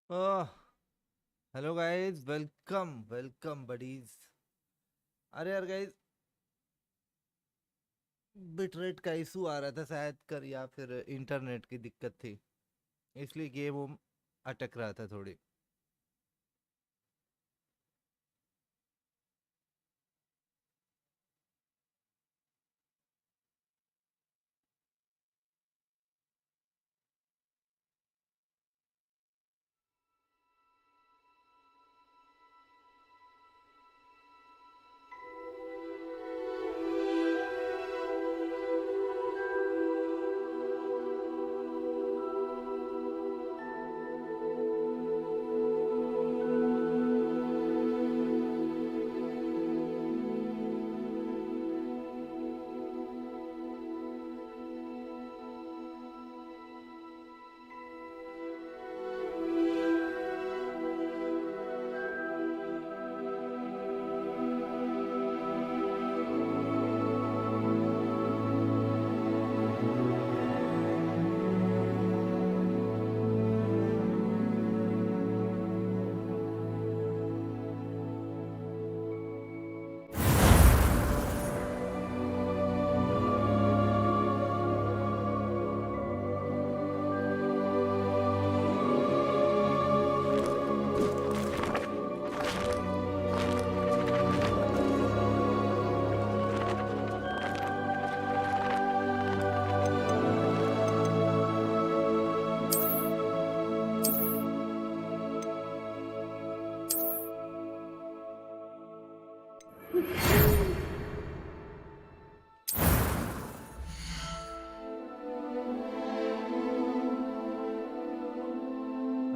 Oh, hello guys, welcome buddies. अरे यार guys, bitrate का इशू आ रहा था शायद कर या फिर इंटरनेट की दिक्कत थी, इसलिए गेम अटक रहा था थोड़ी.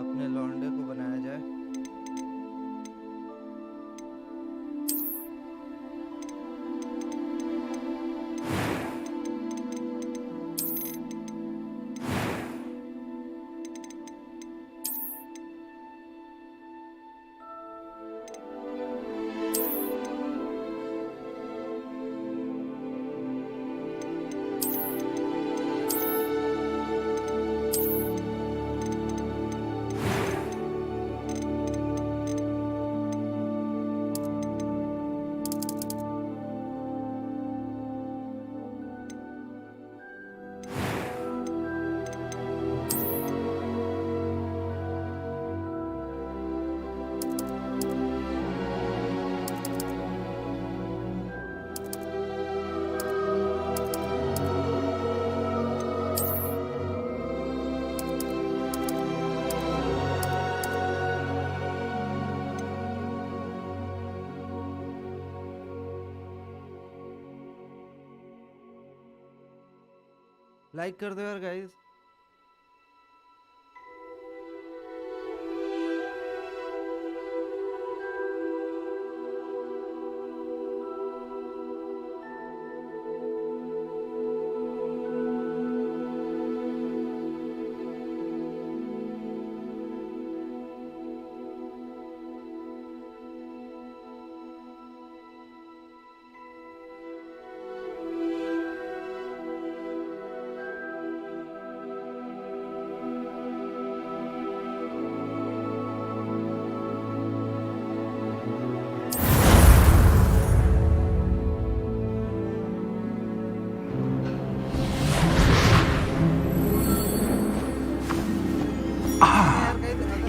अपने लौंडे को बनाया जाए. लाइक कर दो यार guys.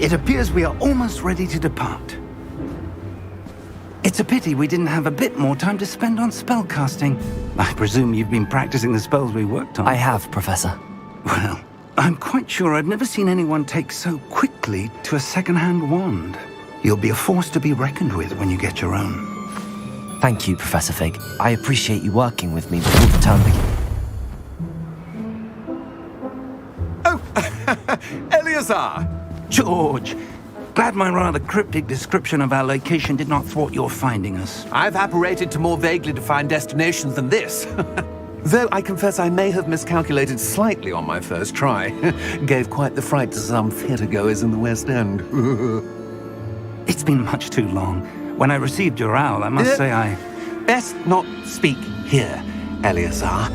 It appears we are almost ready to depart. It's a pity we didn't have a bit more time to spend on spellcasting. I presume you've been practicing the spells we worked on. I have, Professor. Well, I'm quite sure I've never seen anyone take so quickly to a second-hand wand. You'll be a force to be reckoned with when you get your own. Thank you, Professor Fig. I appreciate you working with me before the term begins. Oh, Eleazar! George, glad my rather cryptic description of our location did not thwart your finding us. I've apparated to more vaguely defined destinations than this. Though I confess I may have miscalculated slightly on my first try. Gave quite the fright to some theatre-goers in the West End. It's been much too long. When I received your owl, I must say I... Best not speak here, Eleazar.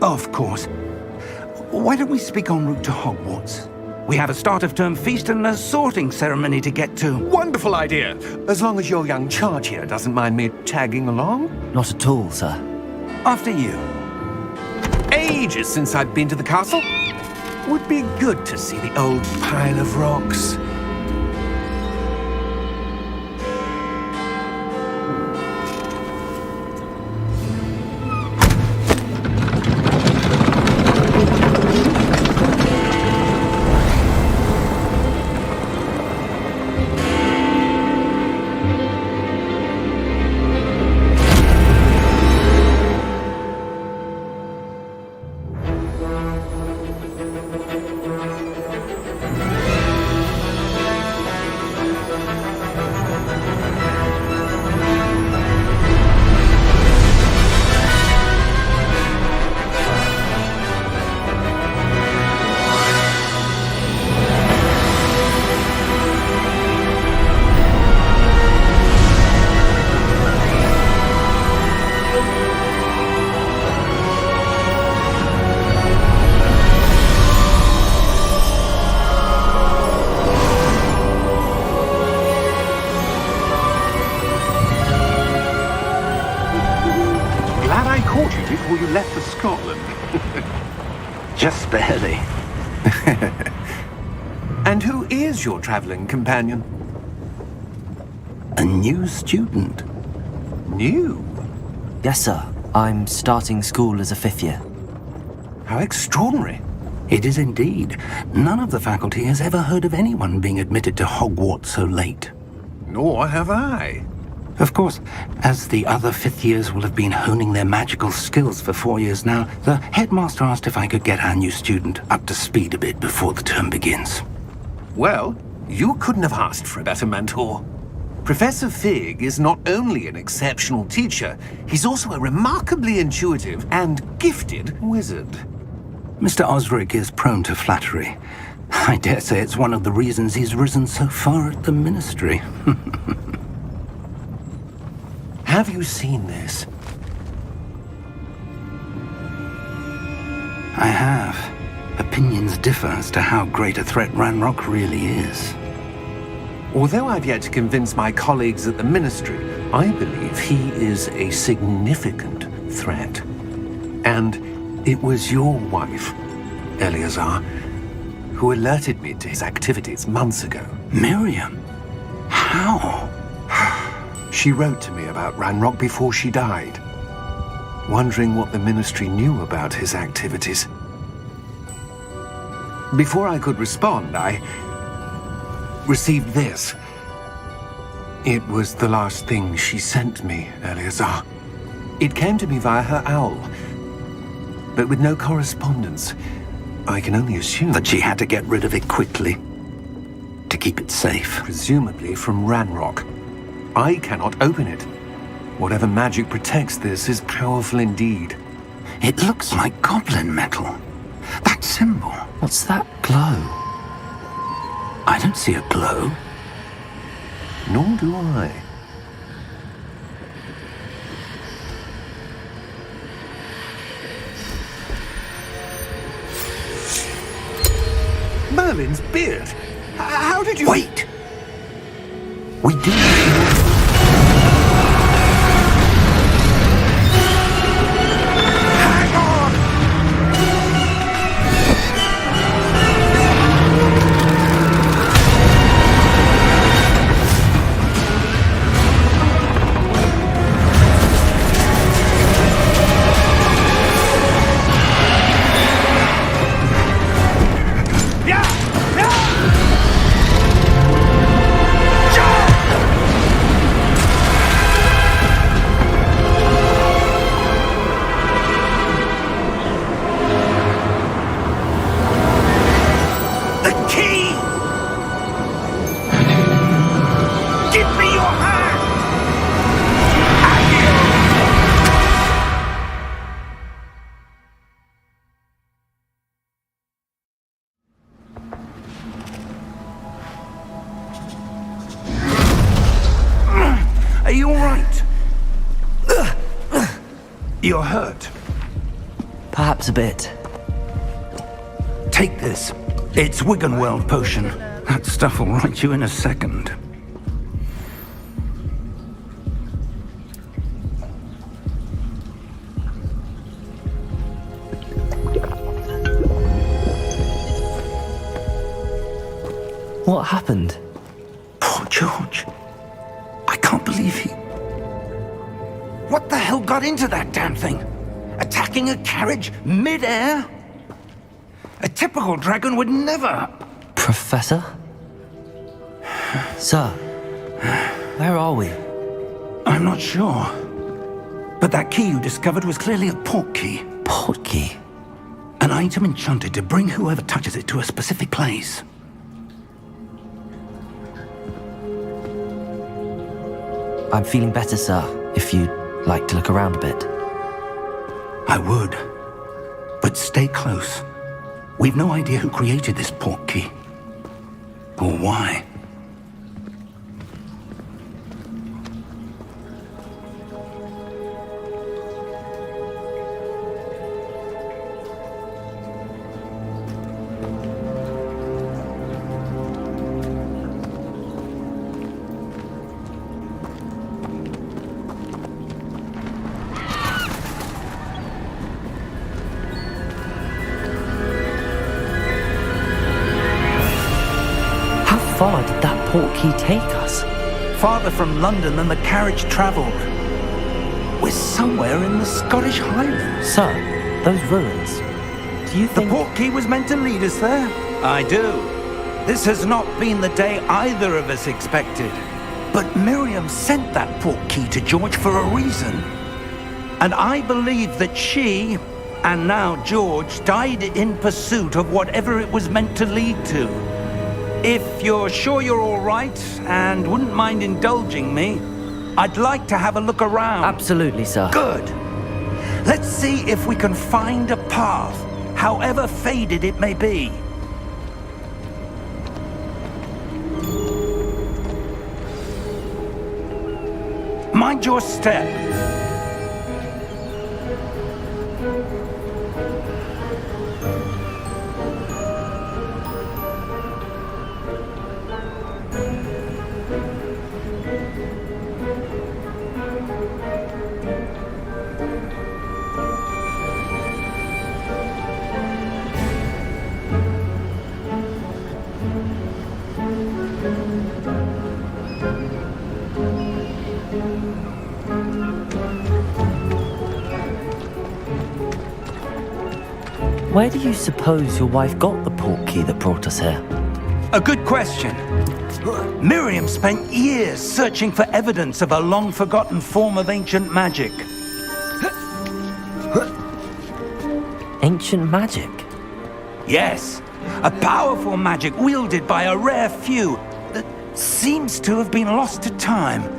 Of course. Why don't we speak en route to Hogwarts? We have a start-of-term feast and a sorting ceremony to get to. Wonderful idea! As long as your young charge here doesn't mind me tagging along. Not at all, sir. After you. Ages since I've been to the castle. Would be good to see the old pile of rocks. Before you left for Scotland. Just barely. And who is your traveling companion? A new student. New? Yes, sir. I'm starting school as a 5th year. How extraordinary. It is indeed. None of the faculty has ever heard of anyone being admitted to Hogwarts so late. Nor have I. Of course, as the other 5th years will have been honing their magical skills for 4 years now, the headmaster asked if I could get our new student up to speed a bit before the term begins. Well, you couldn't have asked for a better mentor. Professor Fig is not only an exceptional teacher, he's also a remarkably intuitive and gifted wizard. Mr. Osric is prone to flattery. I dare say it's one of the reasons he's risen so far at the Ministry. Have you seen this? I have. Opinions differ as to how great a threat Ranrock really is. Although I've yet to convince my colleagues at the Ministry, I believe he is a significant threat. And it was your wife, Eleazar, who alerted me to his activities months ago. Miriam? How? She wrote to me about Ranrock before she died, wondering what the Ministry knew about his activities. Before I could respond, I received this. It was the last thing she sent me, Eleazar. It came to me via her owl, but with no correspondence. I can only assume That she had to get rid of it quickly, to keep it safe. presumably from Ranrock. I cannot open it. Whatever magic protects this is powerful indeed. It looks like goblin metal. That symbol. What's that glow? I don't see a glow. Nor do I. Merlin's beard. How did you... Wait! We do... Hang on! Are you all right? You're hurt. Perhaps a bit. Take this. It's Wiggenweld potion. That stuff will right you in a second. What happened? Poor George. I can't believe he... What the hell got into that damn thing? Attacking a carriage mid-air? A typical dragon would never... Professor? Sir, where are we? I'm not sure. But that key you discovered was clearly a port key. Port key? An item enchanted to bring whoever touches it to a specific place. I'm feeling better, sir, if you'd like to look around a bit. I would. But stay close. We've no idea who created this port key. Or why. How far did that port key take us? Farther from London than the carriage travelled. We're somewhere in the Scottish Highlands. Sir, those ruins. Do you The think... port key was meant to lead us there? I do. This has not been the day either of us expected. But Miriam sent that port key to George for a reason. And I believe that she, and now George, died in pursuit of whatever it was meant to lead to. If you're sure you're all right, and wouldn't mind indulging me, I'd like to have a look around. Absolutely, sir. Good. Let's see if we can find a path, however faded it may be. Mind your step. Where do you suppose your wife got the port key that brought us here? A good question. Miriam spent years searching for evidence of a long-forgotten form of ancient magic. Ancient magic? Yes, a powerful magic wielded by a rare few that seems to have been lost to time.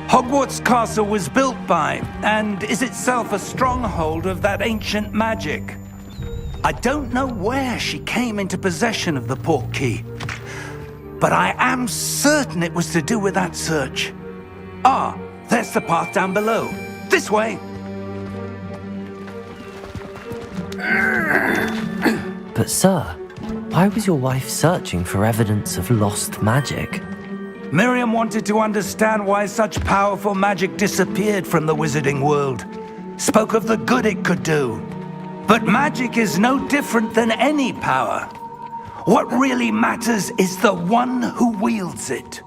Hogwarts Castle was built by, and is itself a stronghold of that ancient magic. I don't know where she came into possession of the port key, but I am certain it was to do with that search. Ah, there's the path down below. This way. But sir, why was your wife searching for evidence of lost magic? Miriam wanted to understand why such powerful magic disappeared from the wizarding world. Spoke of the good it could do. But magic is no different than any power. What really matters is the one who wields it.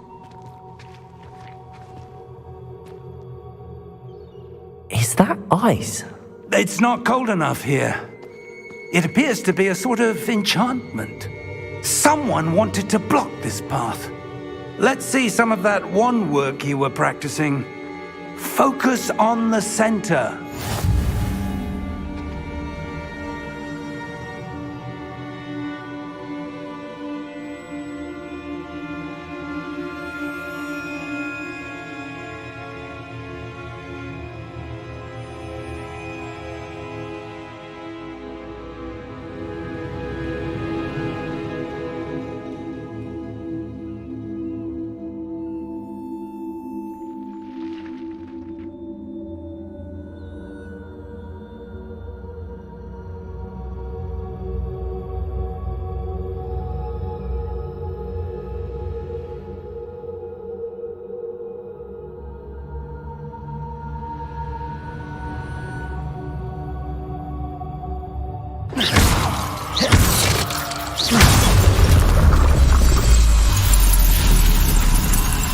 Is that ice? It's not cold enough here. It appears to be a sort of enchantment. Someone wanted to block this path. Let's see some of that one work you were practicing. Focus on the center.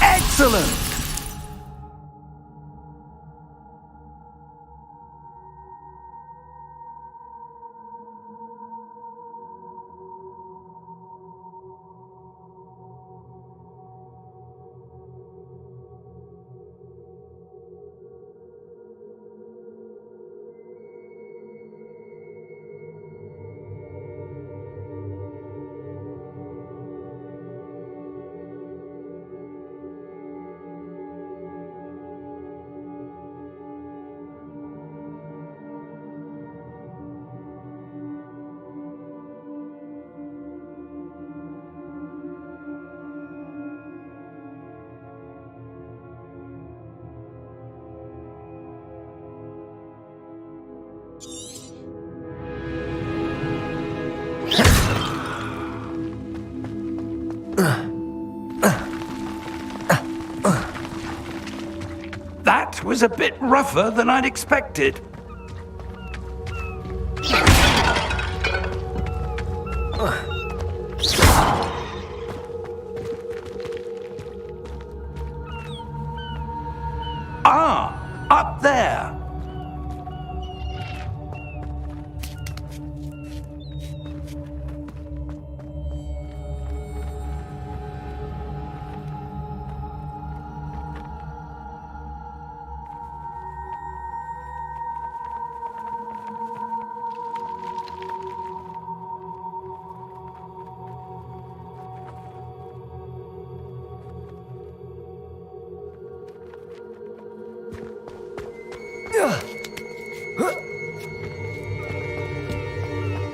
Excellent! That was a bit rougher than I'd expected. Ah, up there.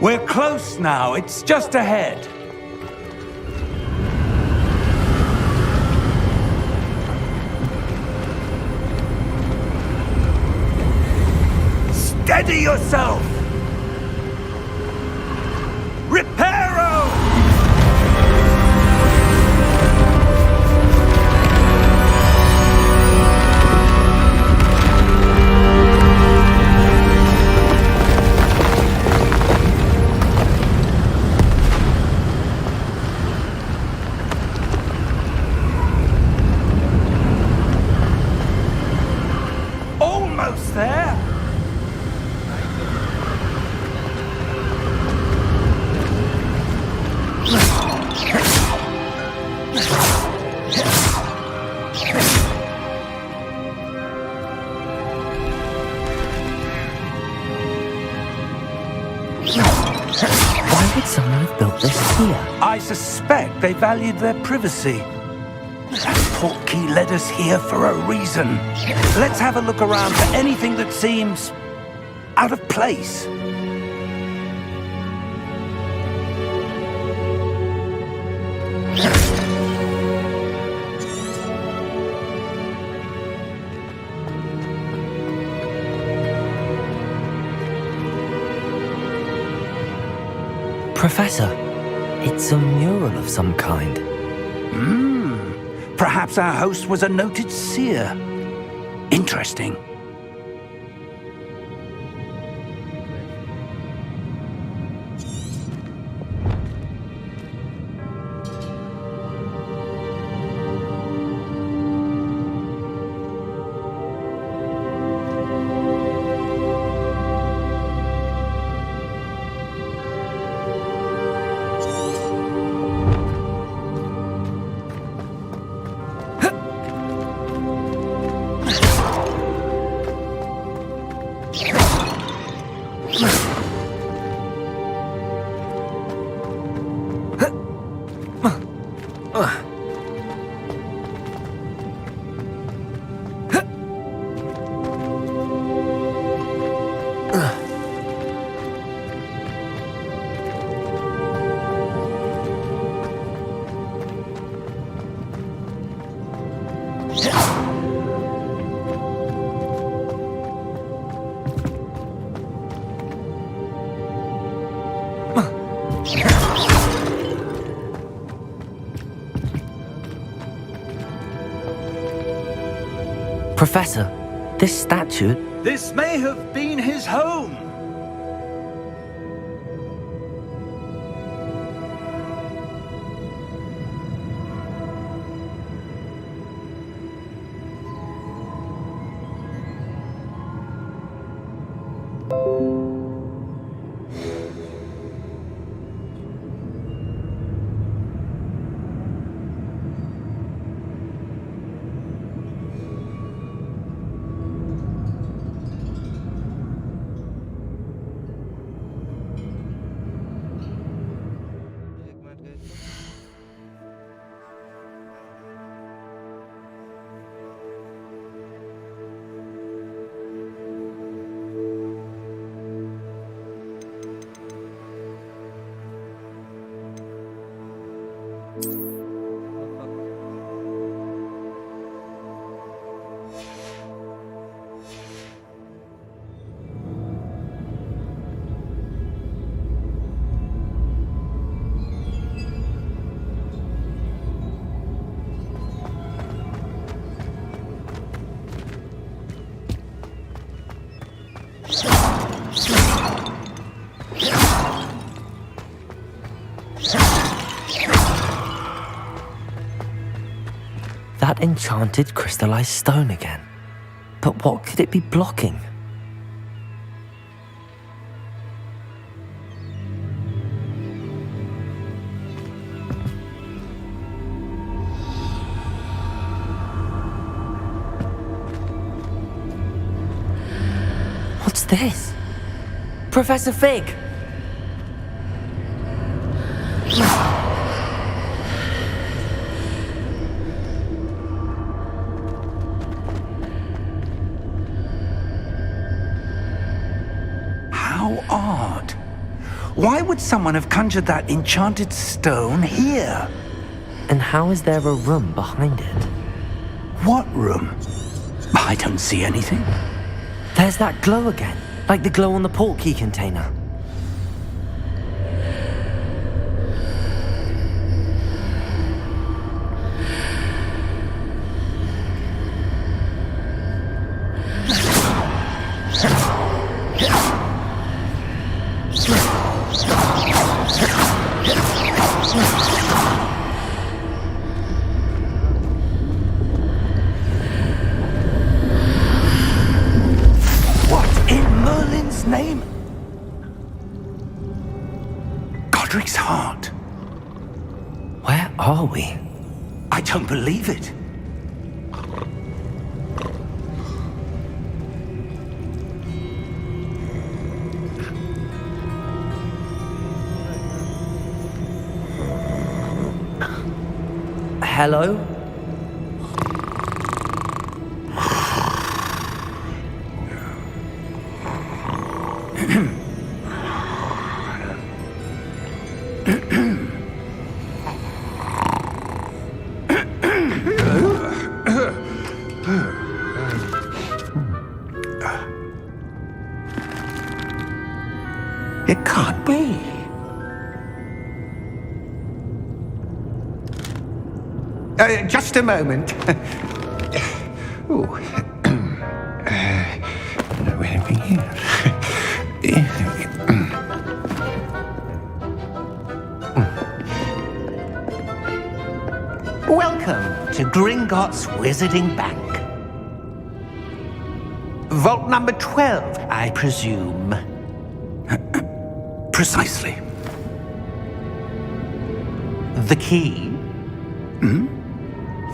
We're close now. It's just ahead. Steady yourself! Reparo! Almost there. Why would someone have built this here? I suspect they valued their privacy. That portkey led us here for a reason. Let's have a look around for anything that seems out of place. Professor, it's a mural of some kind. Perhaps our host was a noted seer. Interesting. Professor, this statue... This may have been his home. एक minute गए तो That enchanted crystallized stone again. But what could it be blocking? What's this? Professor Fig! How odd. Why would someone have conjured that enchanted stone here? And how is there a room behind it? What room? I don't see anything. There's that glow again, like the glow on the portkey container. What in Merlin's name? Godric's heart. Where are we? I don't believe it. Hello? It can't be. Just a moment. Oh. Where are we here? Welcome to Gringotts Wizarding Bank. Vault number 12, I presume. Precisely. The key?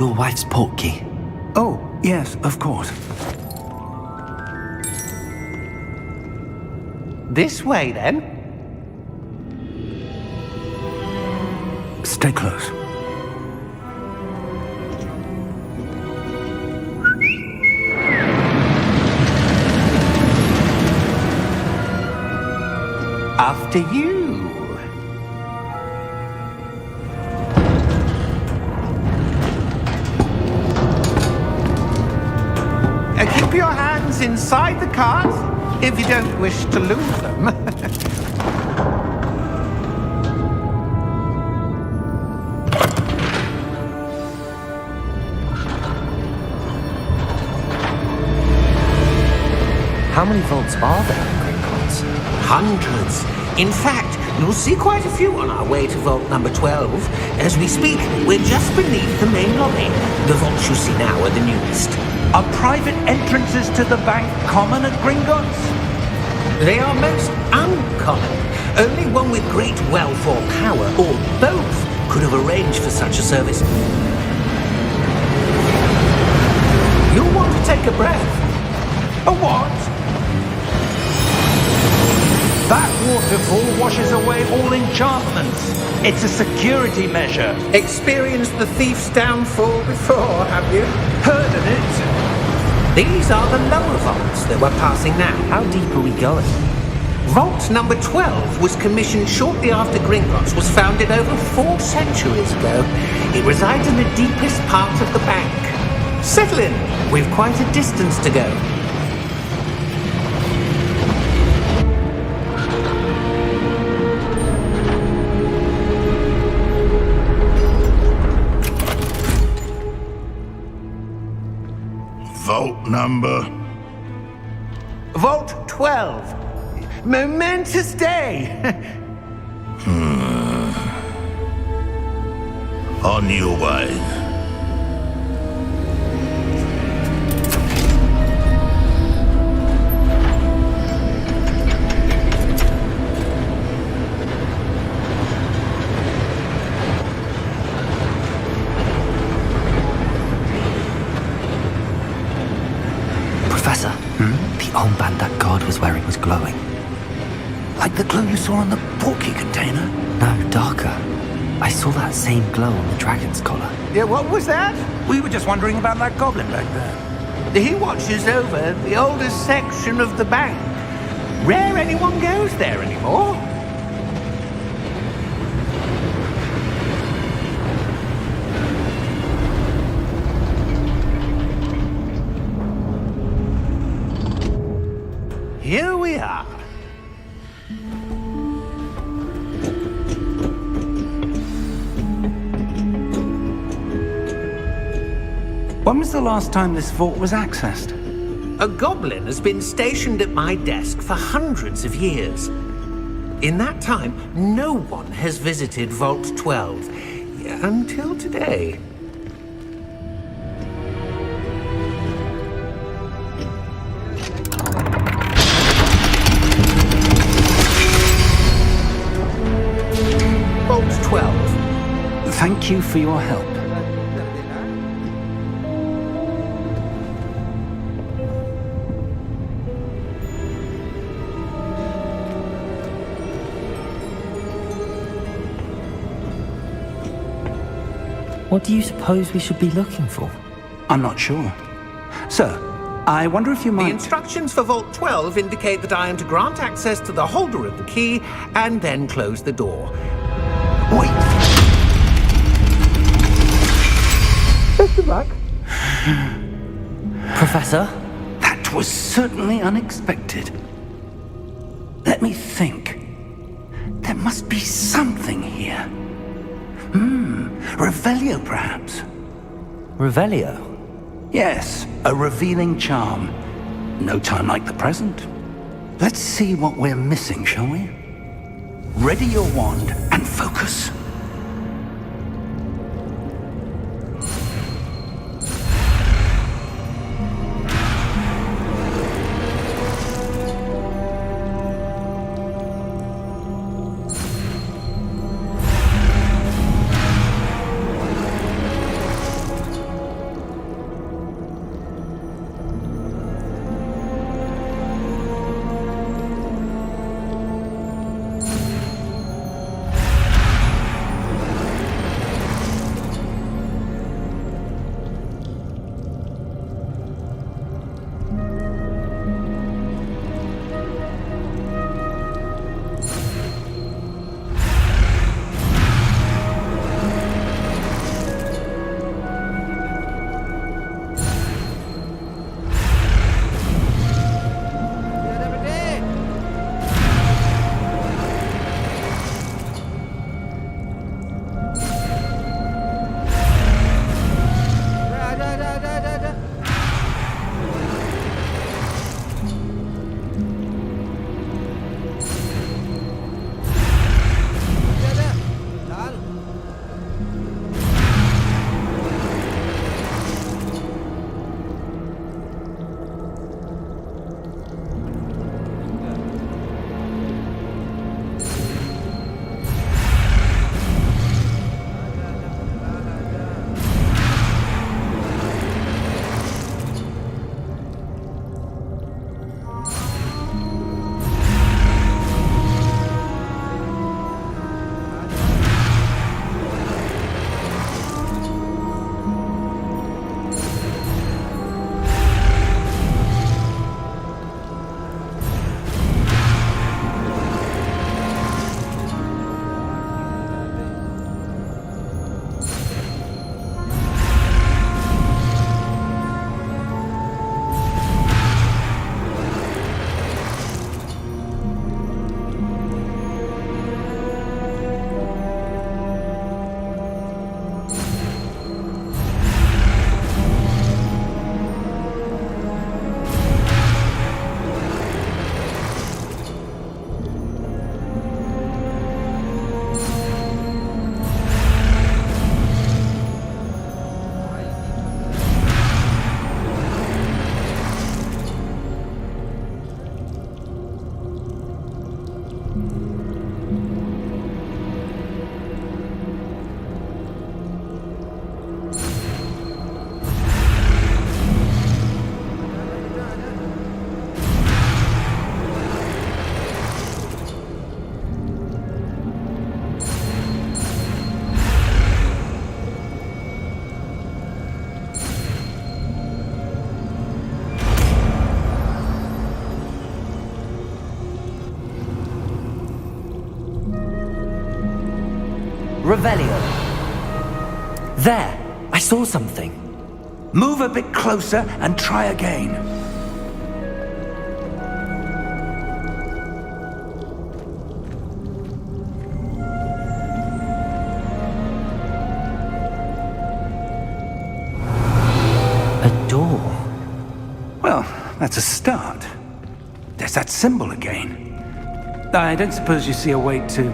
Your wife's portkey. Oh, yes, of course. This way, then. Stay close. After you. Keep your hands inside the cars if you don't wish to lose them. How many vaults are there in Gringotts? Hundreds. In fact, you'll see quite a few on our way to vault number 12. As we speak, we're just beneath the main lobby. The vaults you see now are the newest. Are private entrances to the bank common at Gringotts? They are most uncommon. Only one with great wealth or power, or both, could have arranged for such a service. You'll want to take a breath. A what? That waterfall washes away all enchantments. It's a security measure. Experienced the thief's downfall before, have you? Heard of it? These are the lower vaults that we're passing now. How deep are we going? Vault number 12 was commissioned shortly after Gringotts was founded over 4 centuries ago. It resides in the deepest part of the bank. Settle in. We've quite a distance to go. Vault number? Vault 12. Momentous day. On your way. Professor, the armband that guard was wearing was glowing. Like the glow you saw on the portkey container? No, darker. I saw that same glow on the dragon's collar. Yeah, what was that? We were just wondering about that goblin back there. He watches over the oldest section of the bank. Rare anyone goes there anymore. Here we are. When was the last time this vault was accessed? A goblin has been stationed at my desk for hundreds of years. In that time, no one has visited Vault 12 until today. Vault 12. Thank you for your help. What do you suppose we should be looking for? I'm not sure. Sir, I wonder if you The might... instructions for Vault 12 indicate that I am to grant access to the holder of the key and then close the door. Wait! Best of luck. Professor? That was certainly unexpected. Let me think. There must be something here. Revelio, perhaps? Revelio? Yes, a revealing charm. No time like the present. Let's see what we're missing, shall we? Ready your wand and focus. Revelio. There! I saw something. Move a bit closer and try again. A door. Well, that's a start. There's that symbol again. I don't suppose you see a way to...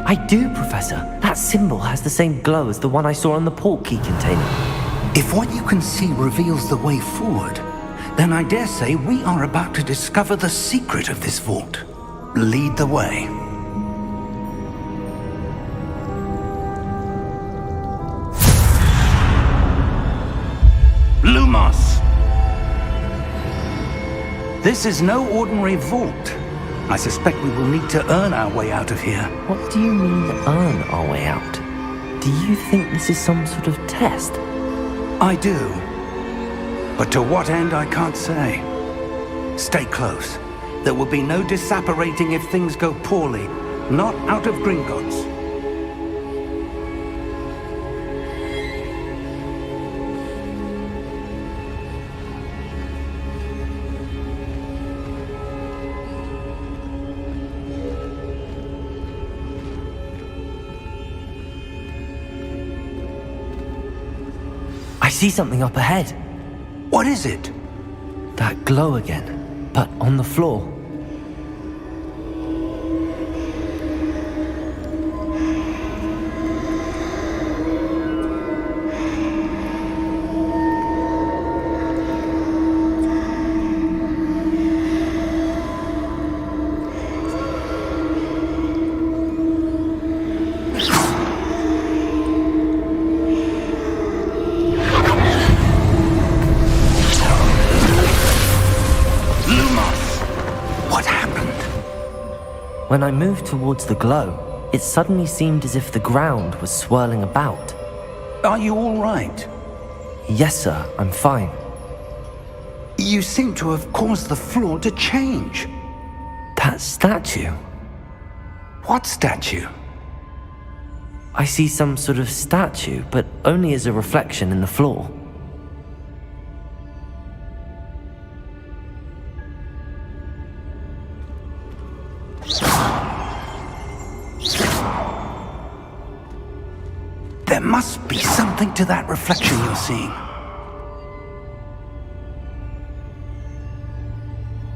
I do, Professor. That symbol has the same glow as the one I saw on the portkey container. If what you can see reveals the way forward, then I dare say we are about to discover the secret of this vault. Lead the way. Lumos! This is no ordinary vault. I suspect we will need to earn our way out of here. What do you mean, earn our way out? Do you think this is some sort of test? I do. But to what end, I can't say. Stay close. There will be no disapparating if things go poorly. Not out of Gringotts. I see something up ahead. What is it? That glow again, but on the floor. When I moved towards the glow, it suddenly seemed as if the ground was swirling about. Are you all right? Yes, sir, I'm fine. You seem to have caused the floor to change. That statue? What statue? I see some sort of statue, but only as a reflection in the floor. There must be something to that reflection you're seeing.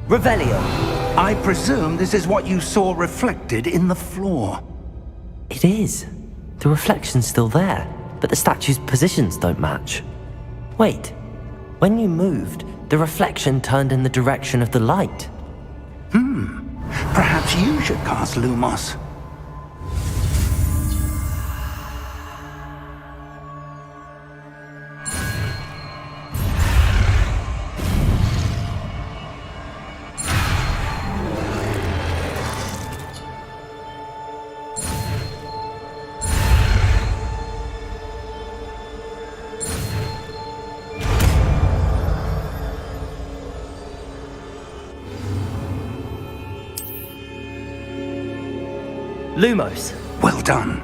Revelio. I presume this is what you saw reflected in the floor. It is. The reflection's still there, but the statue's positions don't match. Wait. When you moved, the reflection turned in the direction of the light. Perhaps you should cast Lumos. Lumos. Well done.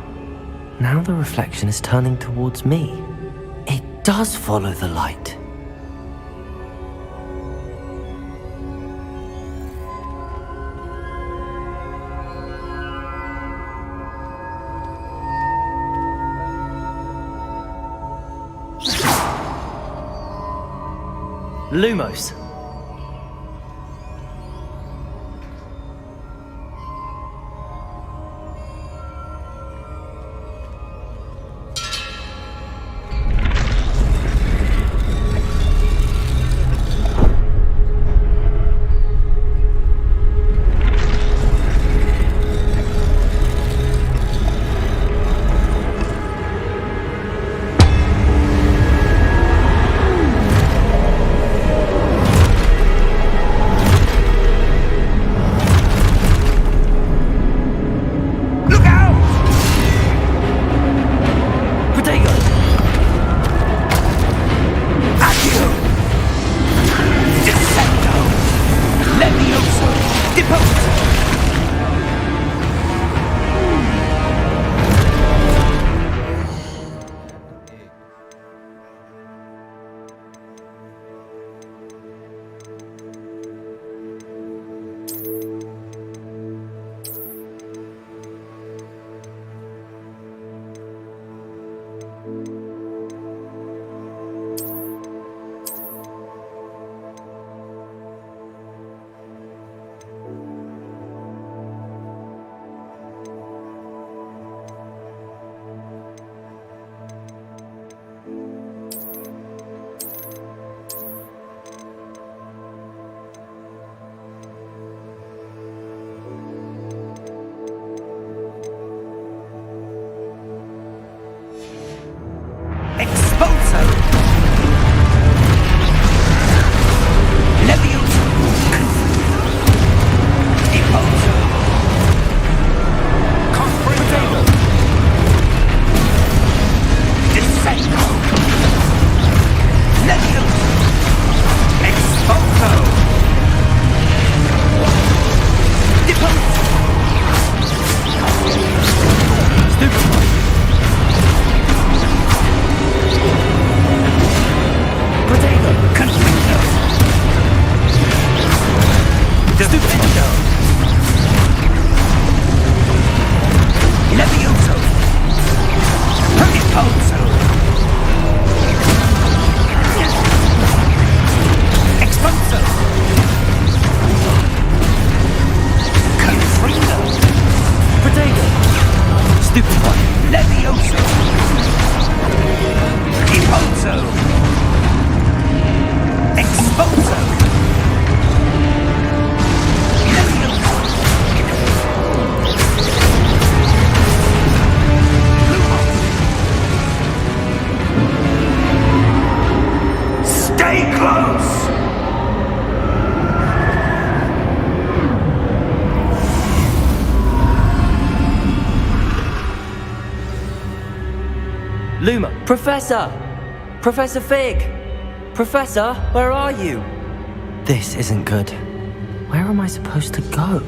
Now the reflection is turning towards me. It does follow the light. Lumos. Stupido! Levioso! Repulso! Expulso! Confrino! Potato! Stupido! Levioso! Repulso! Expulso! Stay close! Luma! Professor! Professor Fig! Professor, where are you? This isn't good. Where am I supposed to go?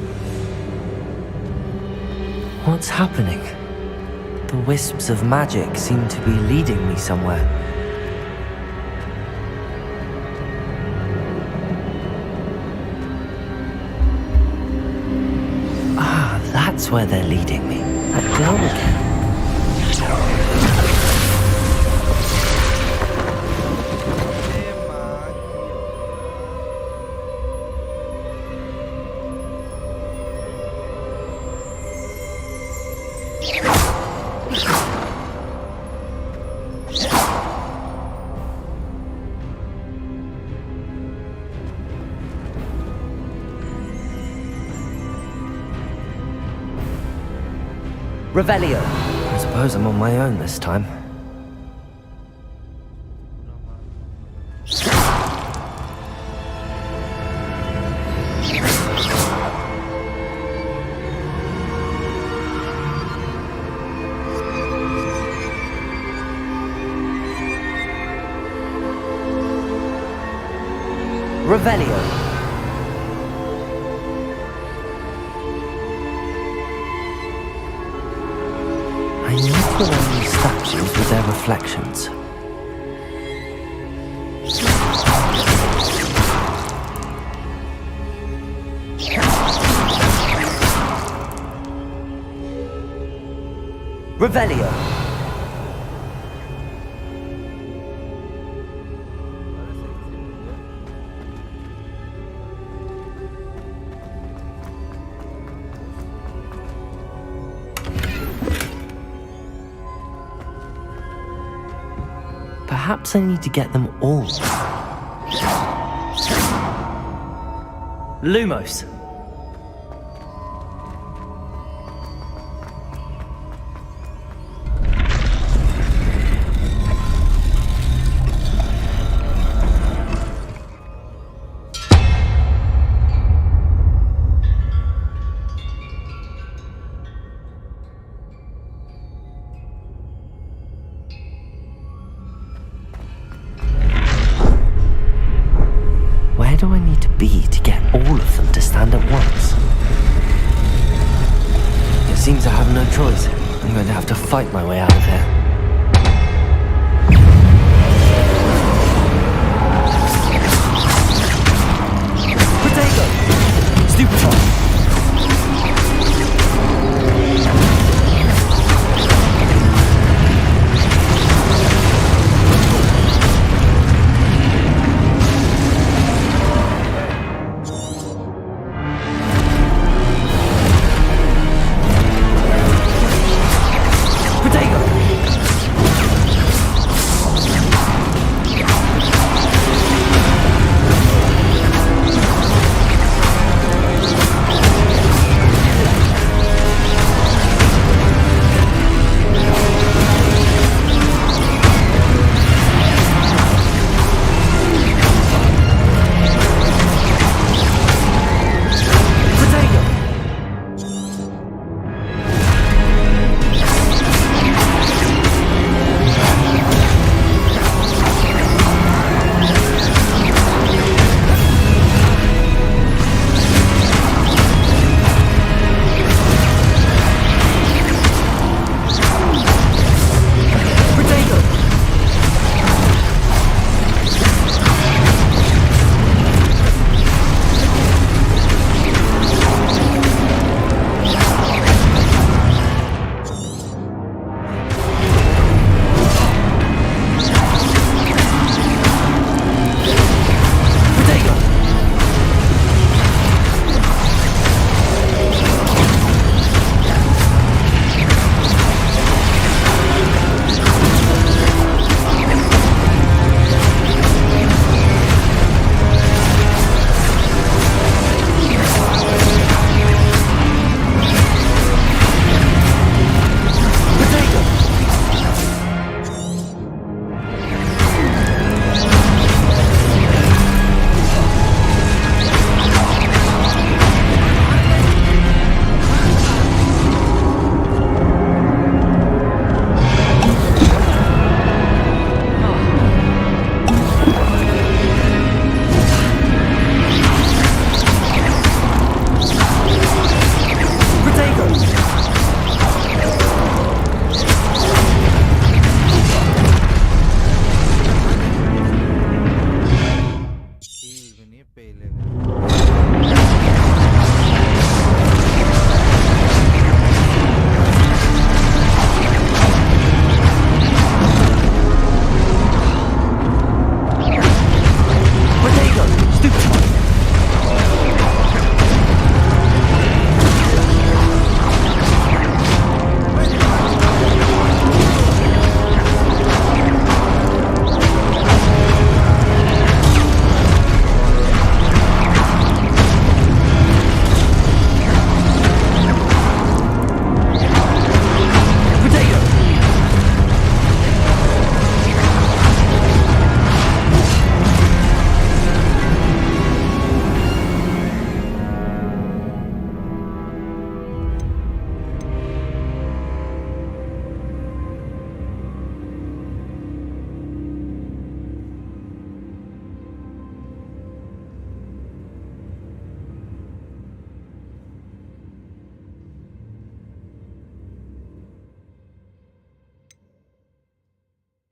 What's happening? The wisps of magic seem to be leading me somewhere. Ah, that's where they're leading me. That down again. Revelio. I suppose I'm on my own this time. Revelio. I need to align these statues with their reflections. Revelio. Perhaps I need to get them all. Lumos. Where do I need to be to get all of them to stand at once? It seems I have no choice. I'm going to have to fight my way out of here. Potato! Stupid! Potato!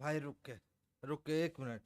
भाई रुक के 1 minute.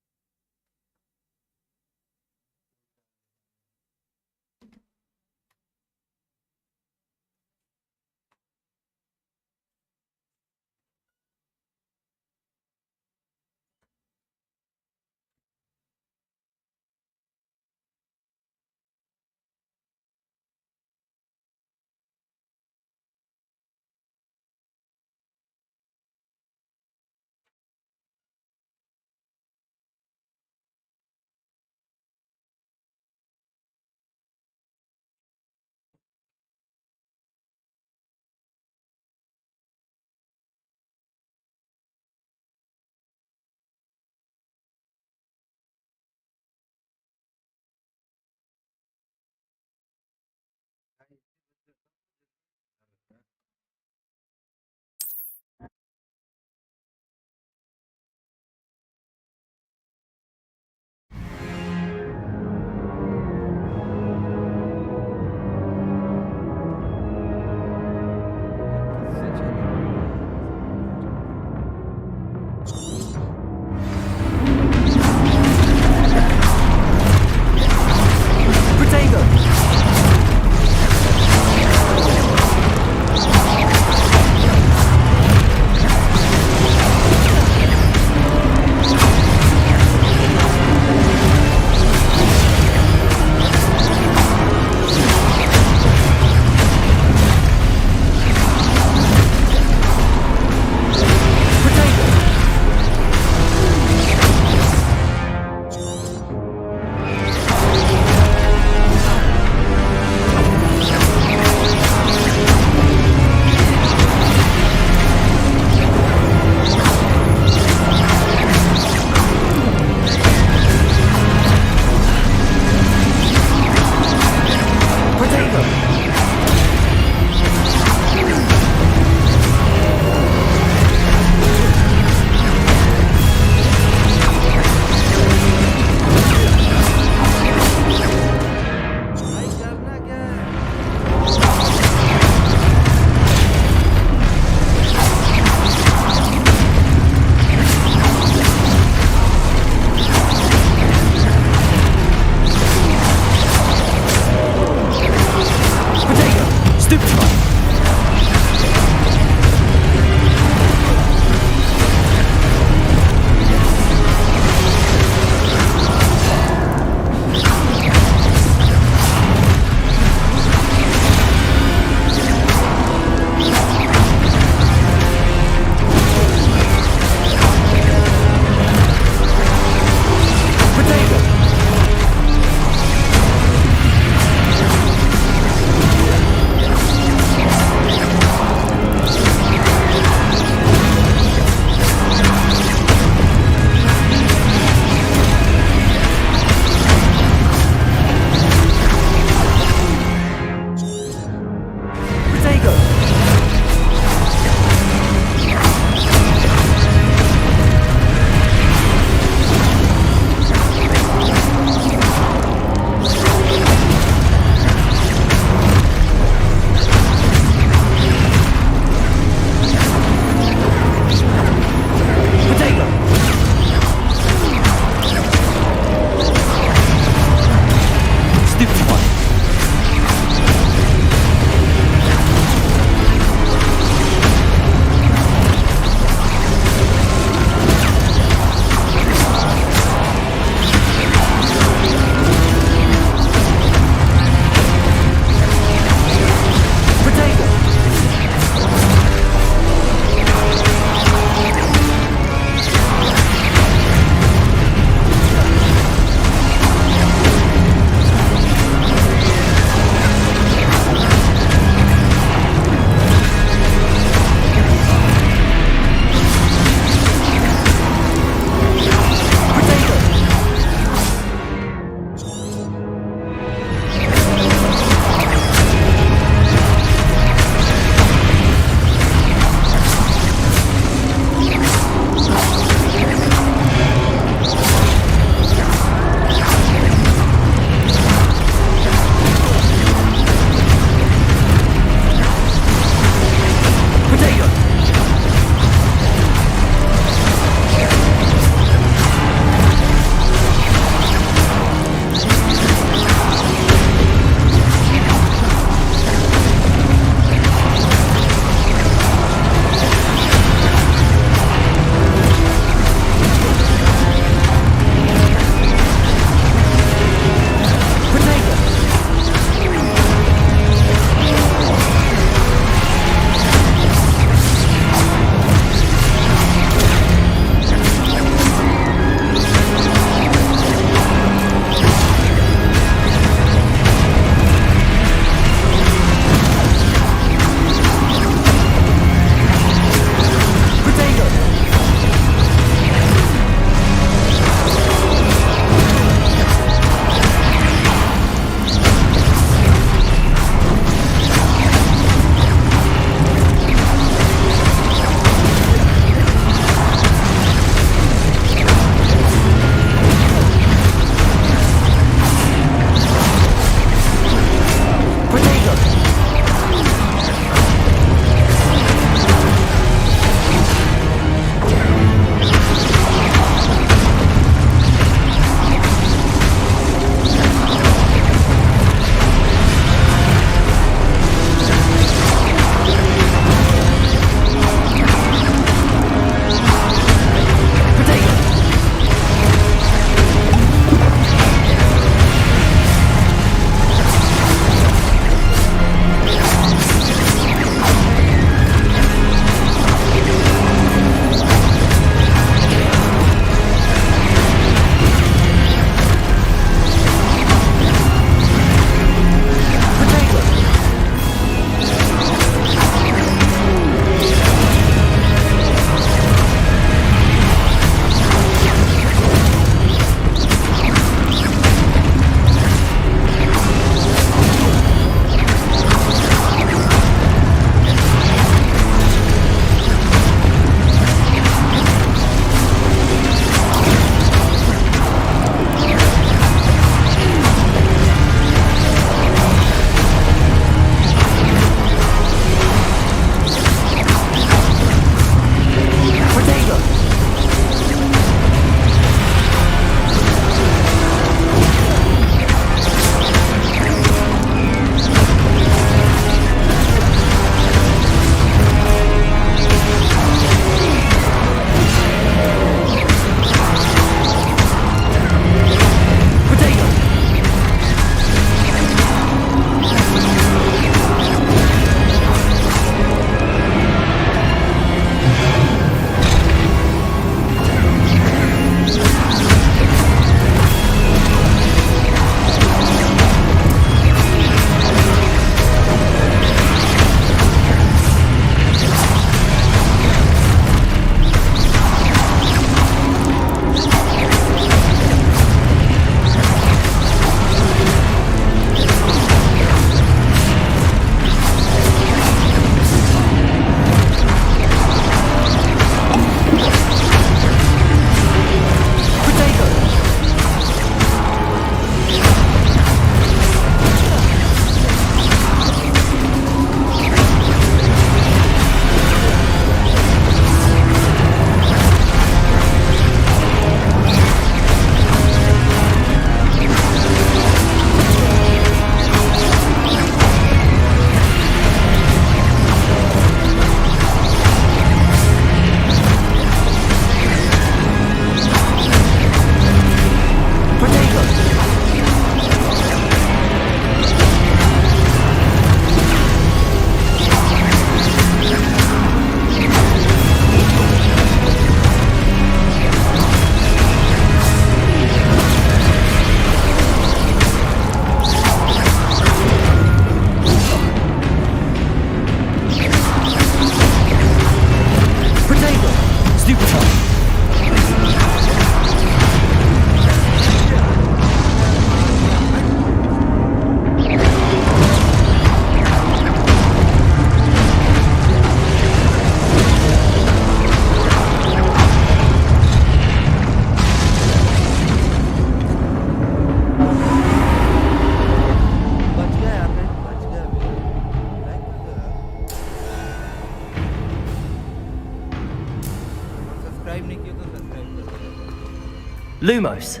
Lumos.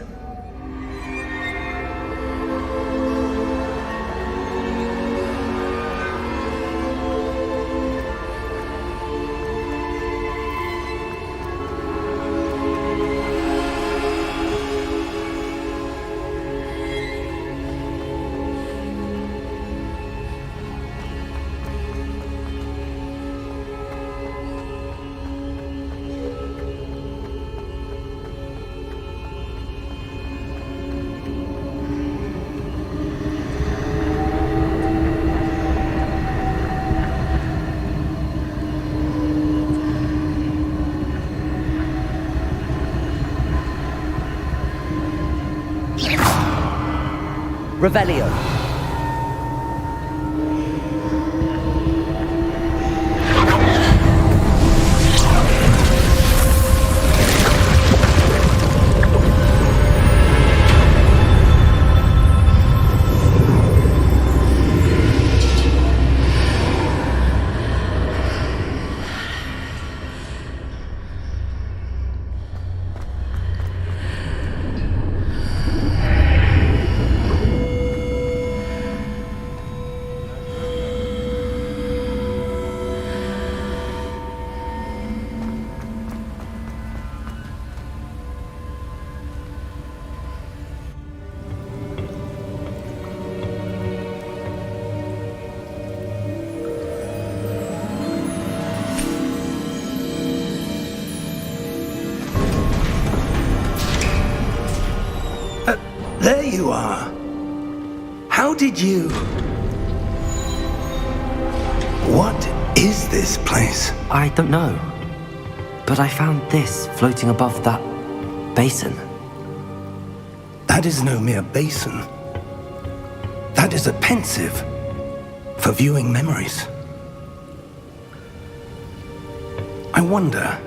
Revelio. There you are. How did you... What is this place? I don't know. But I found this floating above that basin. That is no mere basin. That is a pensive for viewing memories. I wonder...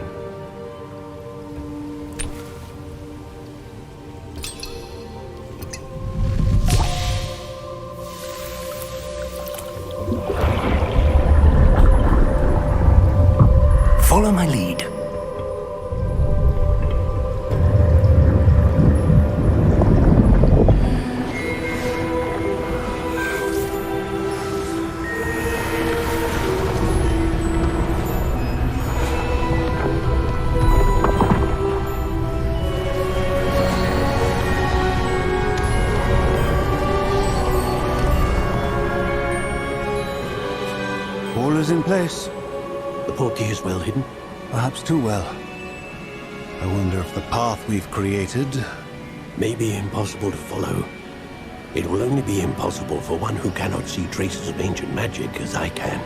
Follow my lead. All is in place. The portkey is well hidden. Perhaps too well. I wonder if the path we've created... May be impossible to follow. It will only be impossible for one who cannot see traces of ancient magic as I can.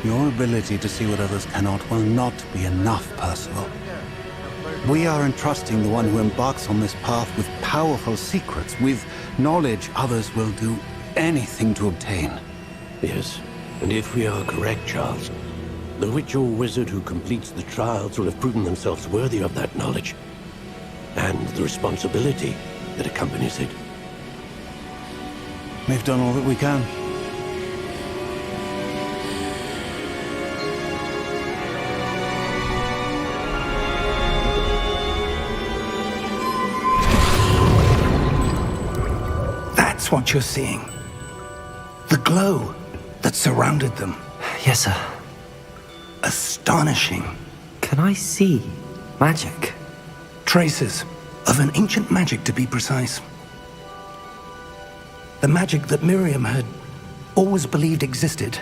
Your ability to see what others cannot will not be enough, Percival. We are entrusting the one who embarks on this path with powerful secrets, with knowledge others will do anything to obtain. Yes, and if we are correct, Charles, the witch or wizard who completes the trials will have proven themselves worthy of that knowledge, and the responsibility that accompanies it. We've done all that we can. That's what you're seeing. The glow that surrounded them. Yes, sir. Astonishing. Can I see magic? Traces of an ancient magic, to be precise. The magic that Miriam had always believed existed,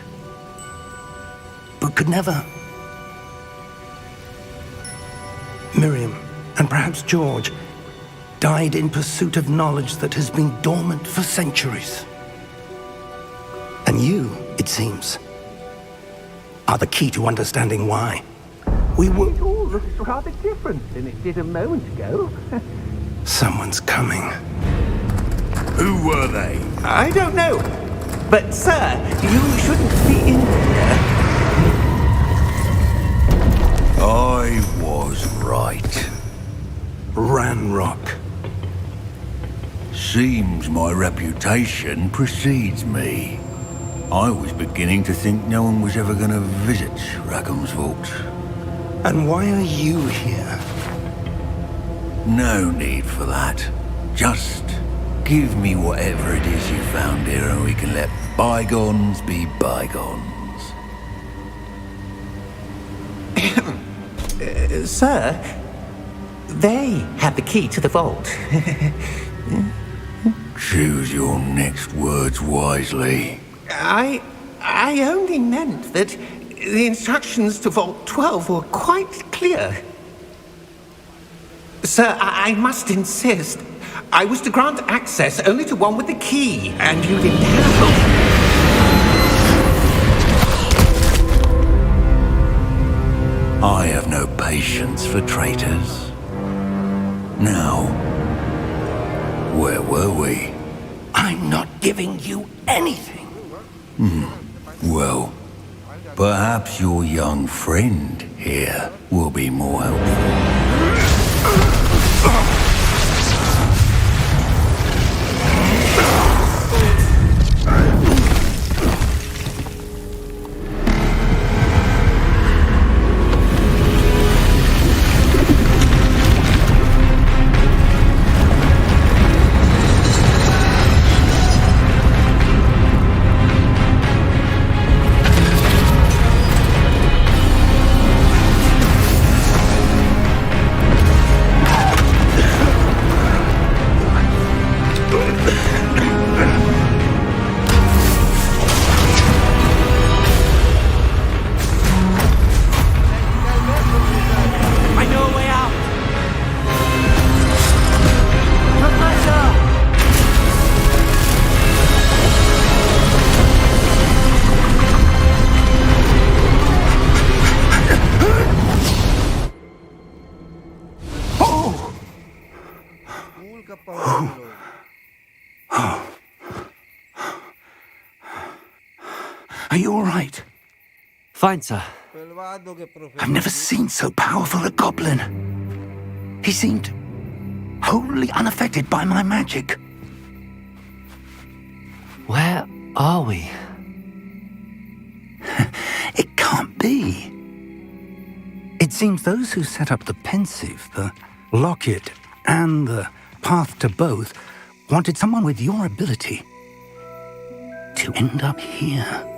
but could never. Miriam, and perhaps George, died in pursuit of knowledge that has been dormant for centuries. And you, it seems, are the key to understanding why. We were... It all looks rather different than it did a moment ago. Someone's coming. Who were they? I don't know. But, sir, you shouldn't be in here. I was right. Ranrock. Seems my reputation precedes me. I was beginning to think no one was ever going to visit Rackham's vault. And why are you here? No need for that. Just give me whatever it is you found here and we can let bygones be bygones. Sir, they have the key to the vault. Choose your next words wisely. I only meant that the instructions to Vault 12 were quite clear. Sir, I must insist. I was to grant access only to one with the key, and you didn't have. I have no patience for traitors. Now, where were we? I'm not giving you anything. Well, perhaps your young friend here will be more helpful. Are you all right? Fine, sir. I've never seen so powerful a goblin. He seemed wholly unaffected by my magic. Where are we? It can't be. It seems those who set up the pensive, the locket, and the path to both wanted someone with your ability to end up here.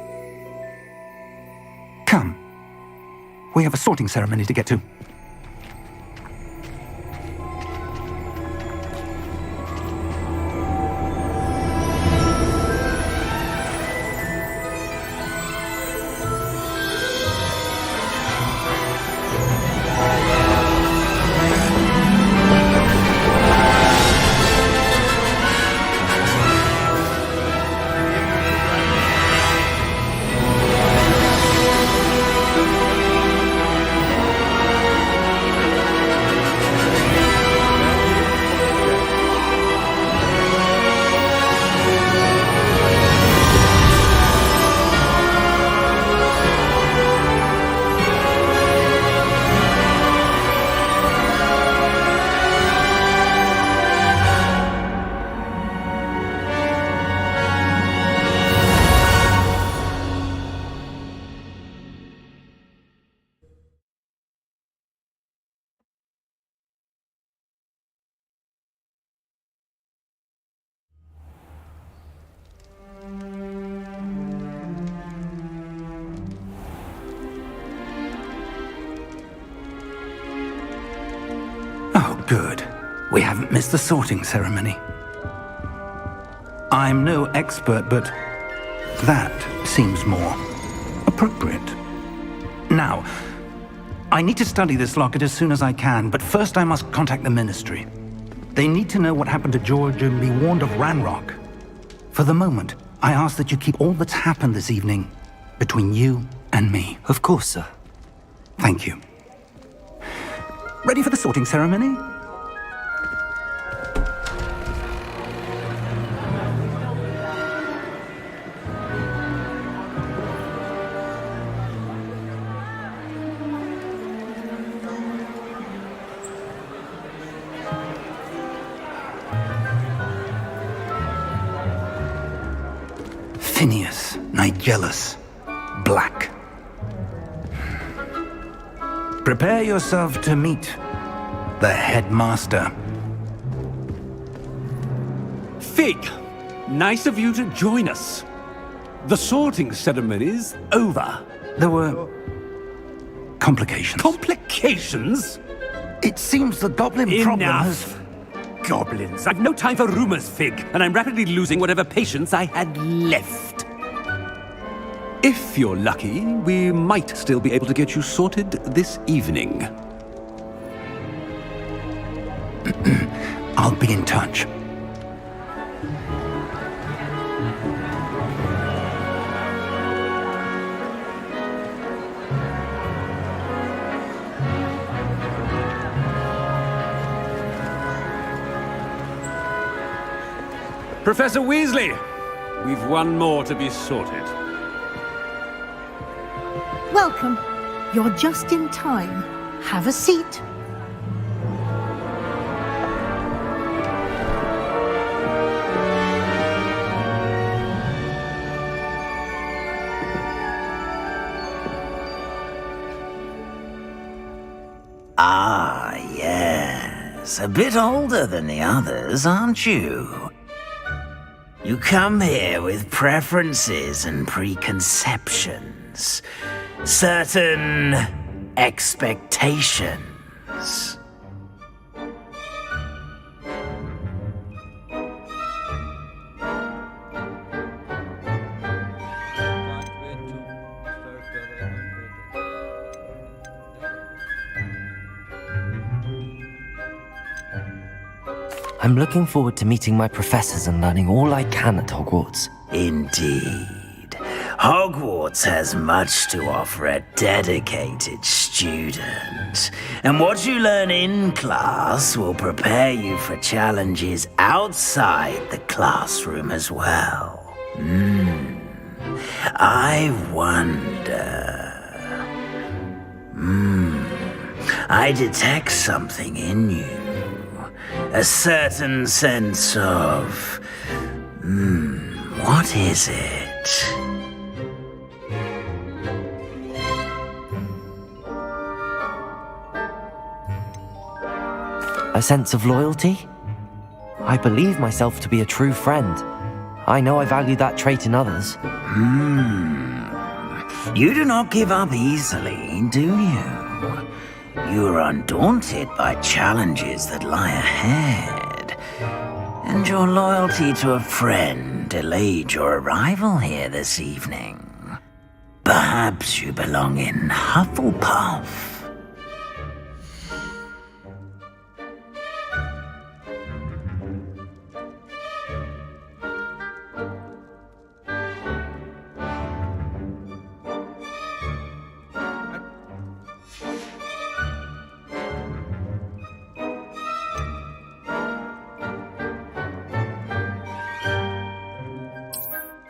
Come. We have a sorting ceremony to get to. Oh, good. We haven't missed the sorting ceremony. I'm no expert, but that seems more appropriate. Now, I need to study this locket as soon as I can, but first I must contact the Ministry. They need to know what happened to George and be warned of Ranrock. For the moment, I ask that you keep all that's happened this evening between you and me. Of course, sir. Thank you. Ready for the sorting ceremony? Phineas, Nigellus, Black. Prepare yourself to meet the headmaster. Fig, nice of you to join us. The sorting ceremony's over. There were complications. Complications? It seems the goblin problem has... Enough! Goblins. I've no time for rumors, Fig, and I'm rapidly losing whatever patience I had left. If you're lucky, we might still be able to get you sorted this evening. I'll be in touch. Professor Weasley, we've one more to be sorted. Welcome. You're just in time. Have a seat. Ah, yes. A bit older than the others, aren't you? You come here with preferences and preconceptions. Certain expectations. I'm looking forward to meeting my professors and learning all I can at Hogwarts. Indeed. Hogwarts has much to offer a dedicated student. And what you learn in class will prepare you for challenges outside the classroom as well. I wonder... I detect something in you. A certain sense of... what is it? A sense of loyalty? I believe myself to be a true friend. I know I value that trait in others. You do not give up easily, do you? You are undaunted by challenges that lie ahead. And your loyalty to a friend delayed your arrival here this evening. Perhaps you belong in Hufflepuff.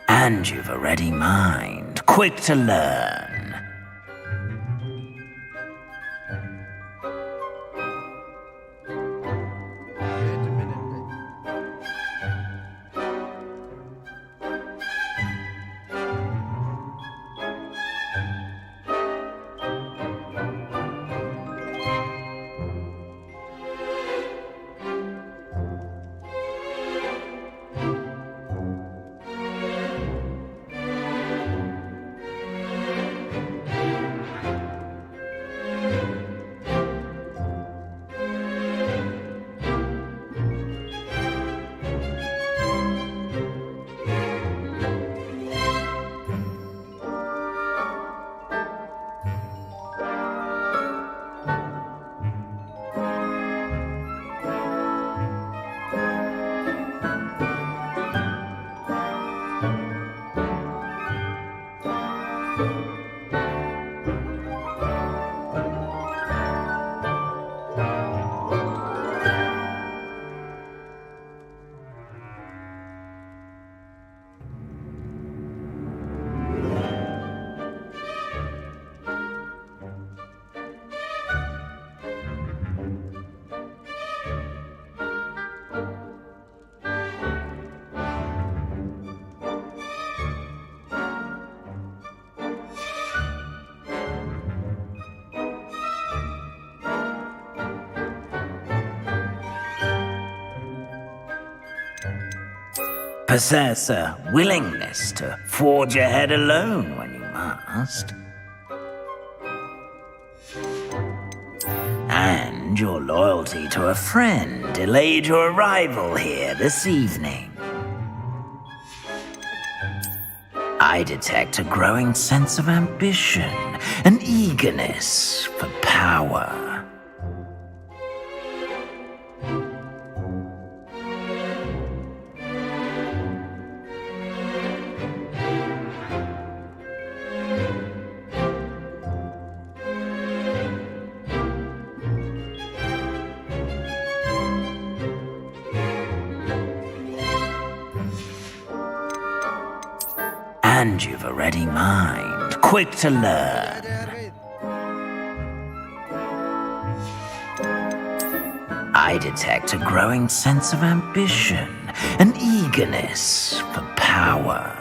And you've a ready mind, quick to learn. Possess a willingness to forge ahead alone when you must. And your loyalty to a friend delayed your arrival here this evening. I detect a growing sense of ambition, an eagerness for power. And you've a ready mind, quick to learn. I detect a growing sense of ambition, an eagerness for power.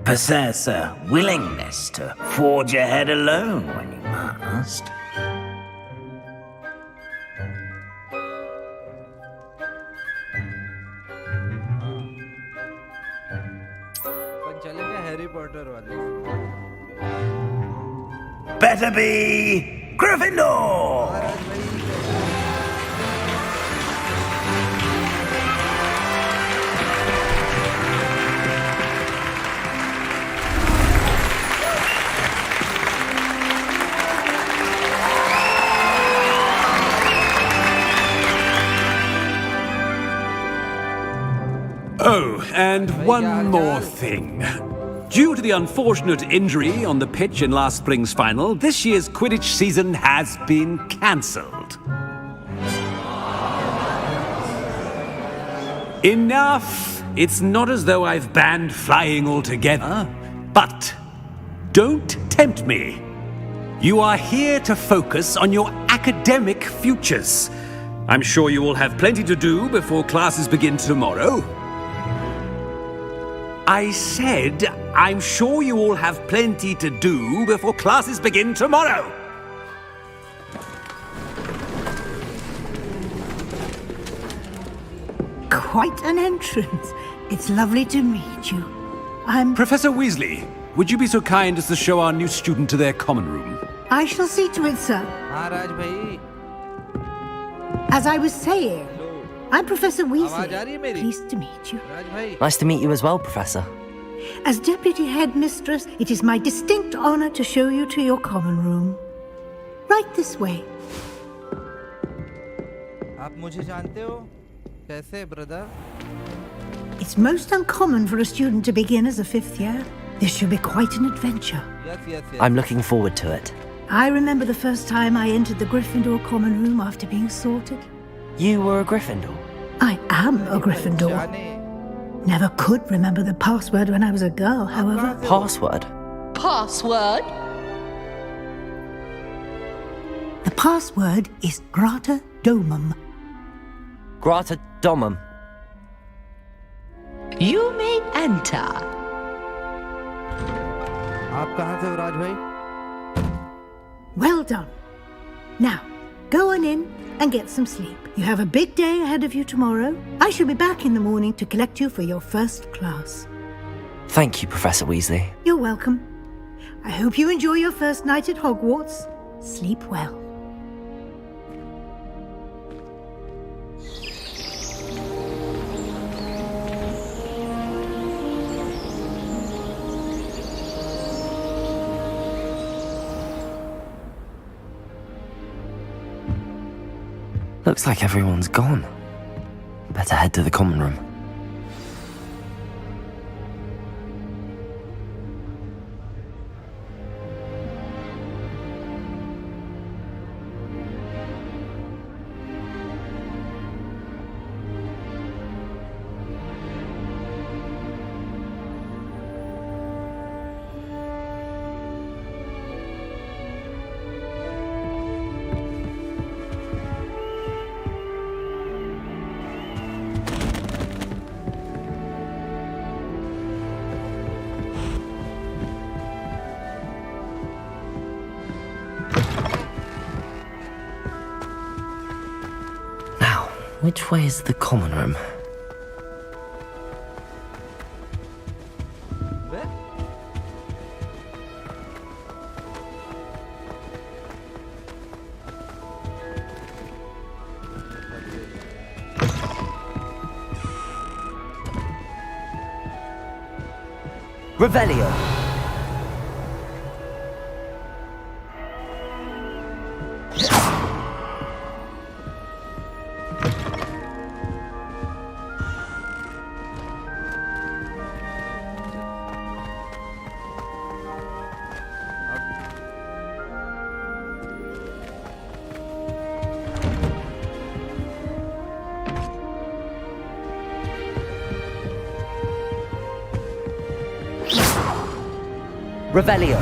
Possess a willingness to forge ahead alone when you must. अपन चलेंगे Harry Potter वाले. Better be Gryffindor! Oh, and one more thing. Due to the unfortunate injury on the pitch in last spring's final, this year's Quidditch season has been cancelled. Enough! It's not as though I've banned flying altogether, but don't tempt me. You are here to focus on your academic futures. I'm sure you will have plenty to do before classes begin tomorrow. I said, I'm sure you all have plenty to do before classes begin tomorrow. Quite an entrance. It's lovely to meet you. I'm... Professor Weasley, would you be so kind as to show our new student to their common room? I shall see to it, sir. महाराज भाई. As I was saying, I'm Professor आवाज आ रही है Weasley. मेरी? Pleased to meet you. राज भाई. Nice to meet you as well, Professor. As Deputy Headmistress, it is my distinct honor to show you to your common room. Right this way. आप मुझे जानते हो? कैसे, brother? It's most uncommon for a student to begin as a fifth year. This should be quite an adventure. Yes, yes, yes. I'm looking forward to it. I remember the first time I entered the Gryffindor common room after being sorted. You were a Gryffindor. I am a Gryffindor. जाने. Never could remember the password when I was a girl, however. Password? Password? The password is Grata Domum. Grata Domum. You may enter. आप कहाँ से हो राज भाई? Well done. Now, go on in and get some sleep. You have a big day ahead of you tomorrow. I shall be back in the morning to collect you for your first class. Thank you, Professor Weasley. You're welcome. I hope you enjoy your first night at Hogwarts. Sleep well. Looks like everyone's gone. Better head to the common room. Which way is the common room? Revelio. Revelio.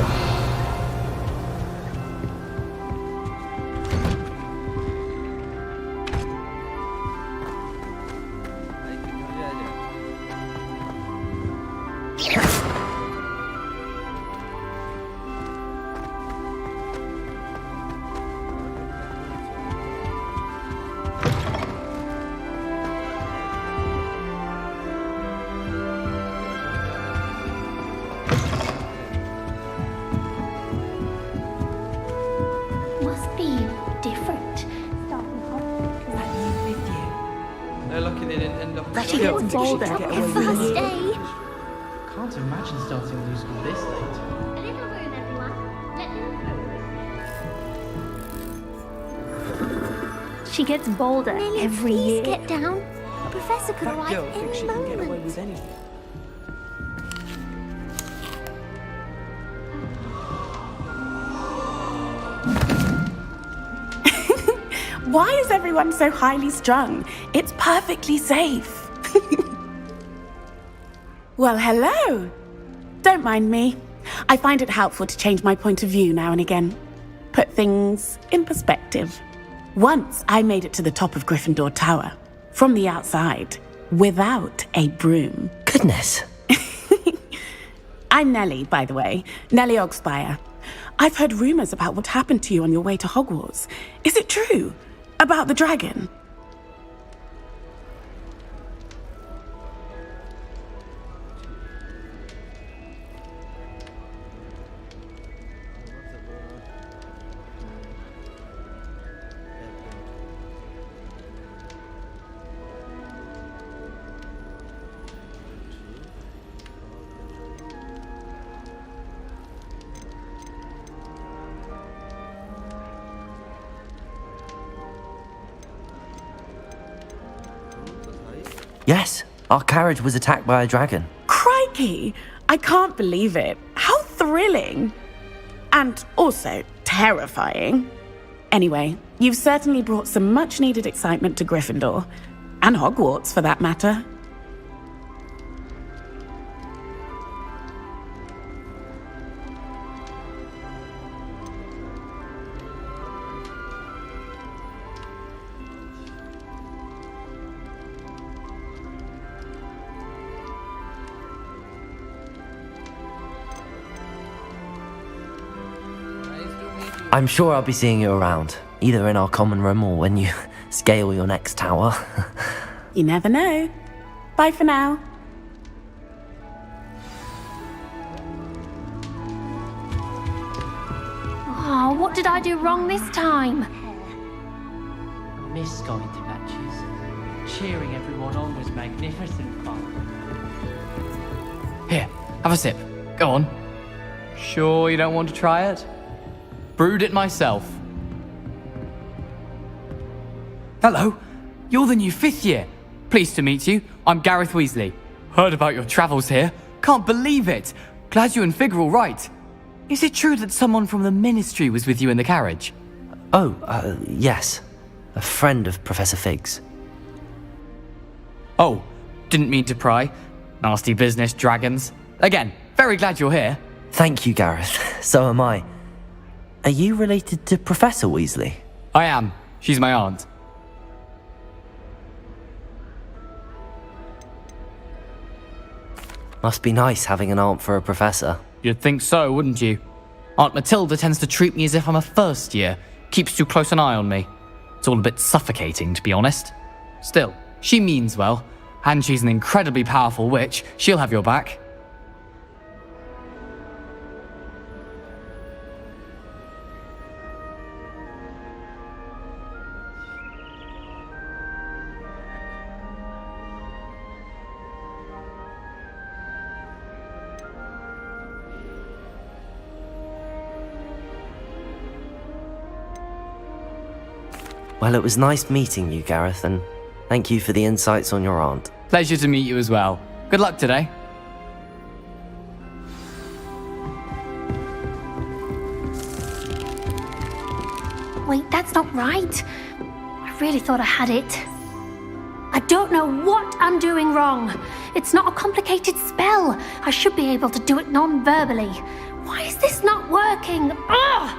Must be different. They're lucky they didn't end up in She gets bolder first day. Can't imagine starting new school this late. A little room, everyone. Let them through. She gets bolder every year. Get down. A professor could arrive any moment. Why is everyone so highly strung? It's perfectly safe. Well, hello. Don't mind me. I find it helpful to change my point of view now and again. Put things in perspective. Once I made it to the top of Gryffindor Tower, from the outside, without a broom. Goodness. I'm Nellie, by the way. Nellie Ogspire. I've heard rumors about what happened to you on your way to Hogwarts. Is it true? About the dragon? Yes, our carriage was attacked by a dragon. Crikey! I can't believe it. How thrilling! And also terrifying. Anyway, you've certainly brought some much-needed excitement to Gryffindor. And Hogwarts, for that matter. I'm sure I'll be seeing you around, either in our common room or when you scale your next tower. You never know. Bye for now. Oh, what did I do wrong this time? Misguided matches. Cheering everyone on was magnificent fun. Here, have a sip. Go on. Sure you don't want to try it? Brewed it myself. Hello, you're the new 5th year. Pleased to meet you. I'm Gareth Weasley. Heard about your travels here. Can't believe it. Glad you and Fig are all right. Is it true that someone from the Ministry was with you in the carriage? Oh, yes. A friend of Professor Fig's. Oh, didn't mean to pry. Nasty business, dragons. Again, very glad you're here. Thank you, Gareth. So am I. Are you related to Professor Weasley? I am. She's my aunt. Must be nice having an aunt for a professor. You'd think so, wouldn't you? Aunt Matilda tends to treat me as if I'm a first year. Keeps too close an eye on me. It's all a bit suffocating, to be honest. Still, she means well, and she's an incredibly powerful witch. She'll have your back. Well, it was nice meeting you, Gareth, and thank you for the insights on your aunt. Pleasure to meet you as well. Good luck today. Wait, that's not right. I really thought I had it. I don't know what I'm doing wrong. It's not a complicated spell. I should be able to do it non-verbally. Why is this not working? Ugh!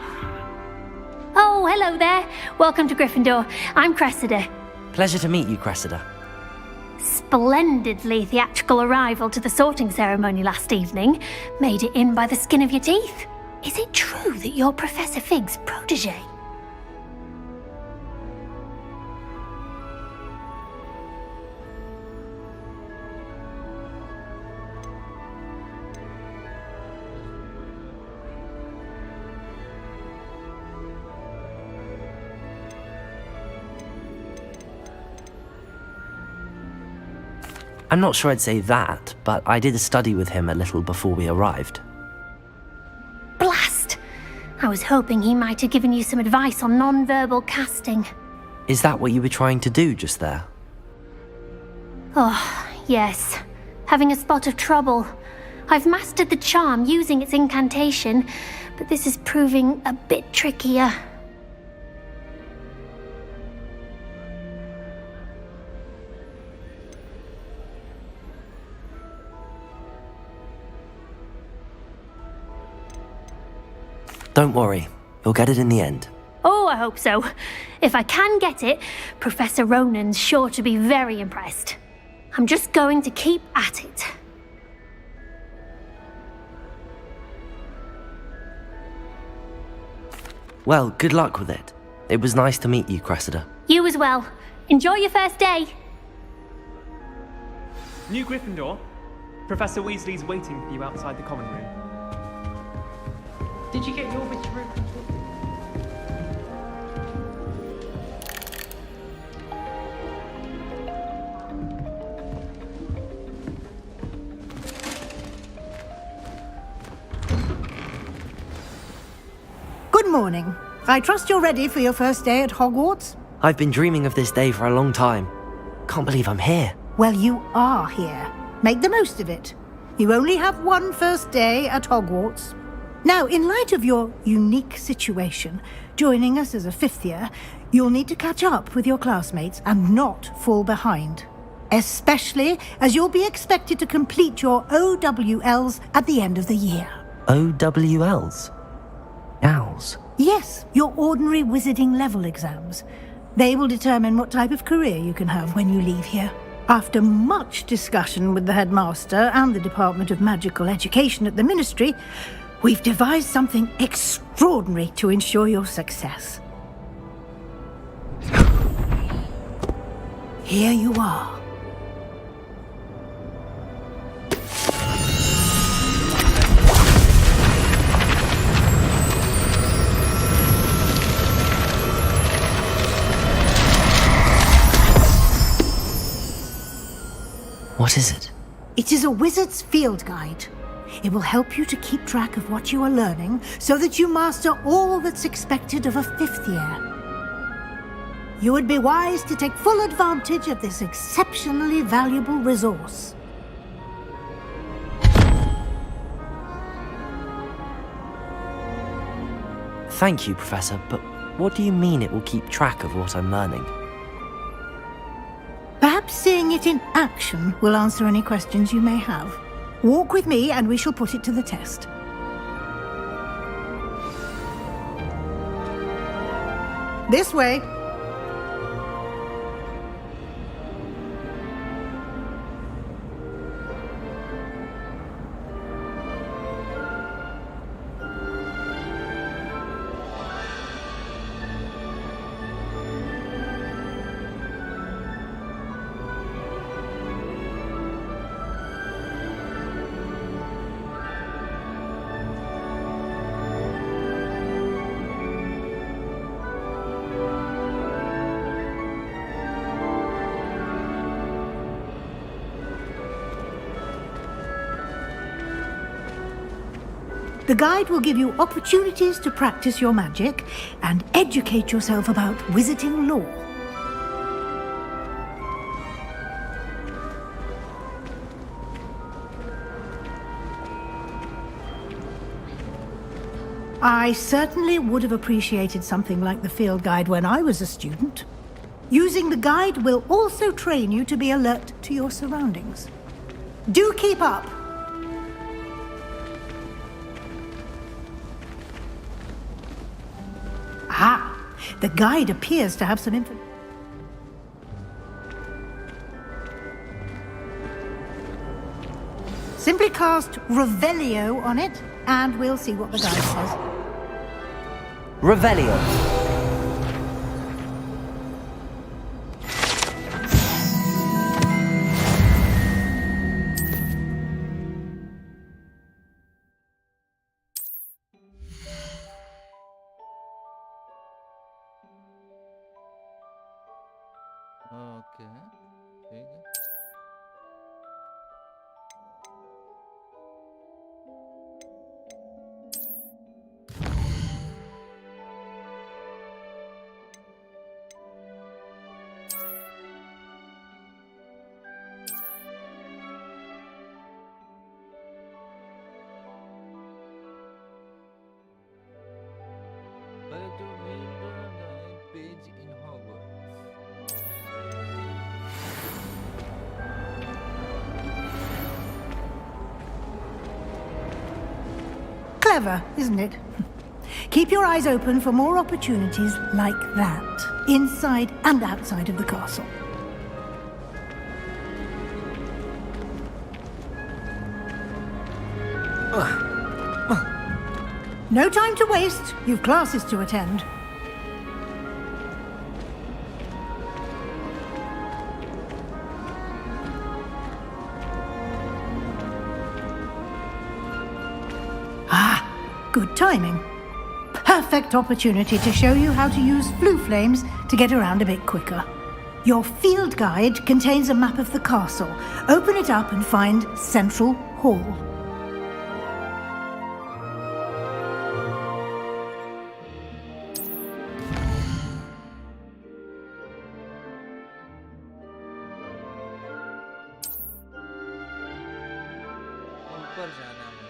Oh, hello there. Welcome to Gryffindor. I'm Cressida. Pleasure to meet you, Cressida. Splendidly theatrical arrival to the sorting ceremony last evening. Made it in by the skin of your teeth. Is it true that you're Professor Fig's protege? I'm not sure I'd say that, but I did study with him a little before we arrived. Blast! I was hoping he might have given you some advice on non-verbal casting. Is that what you were trying to do just there? Oh, yes. Having a spot of trouble. I've mastered the charm using its incantation, but this is proving a bit trickier. Don't worry, you'll get it in the end. Oh, I hope so. If I can get it, Professor Ronan's sure to be very impressed. I'm just going to keep at it. Well, good luck with it. It was nice to meet you, Cressida. You as well. Enjoy your first day. New Gryffindor, Professor Weasley's waiting for you outside the common room. Did you get your bit of room? Good morning. I trust you're ready for your first day at Hogwarts? I've been dreaming of this day for a long time. Can't believe I'm here. Well, you are here. Make the most of it. You only have one first day at Hogwarts. Now, in light of your unique situation, joining us as a fifth year, you'll need to catch up with your classmates and not fall behind. Especially as you'll be expected to complete your OWLs at the end of the year. OWLs? Owls? Yes, your ordinary wizarding level exams. They will determine what type of career you can have when you leave here. After much discussion with the headmaster and the Department of Magical Education at the Ministry, we've devised something extraordinary to ensure your success. Here you are. What is it? It is a wizard's field guide. It will help you to keep track of what you are learning so that you master all that's expected of a fifth year. You would be wise to take full advantage of this exceptionally valuable resource. Thank you, Professor, but what do you mean it will keep track of what I'm learning? Perhaps seeing it in action will answer any questions you may have. Walk with me and we shall put it to the test. This way. The guide will give you opportunities to practice your magic and educate yourself about wizarding lore. I certainly would have appreciated something like the field guide when I was a student. Using the guide will also train you to be alert to your surroundings. Do keep up! Ah, the guide appears to have some info. Simply cast Revelio on it, and we'll see what the guide says. Revelio. Okay ठीक है But to read the page in Hogwarts. Clever, isn't it? Keep your eyes open for more opportunities like that, inside and outside of the castle. No time to waste. You've classes to attend. Good timing. Perfect opportunity to show you how to use flue flames to get around a bit quicker. Your field guide contains a map of the castle. Open it up and find Central Hall. ऊपर जाना है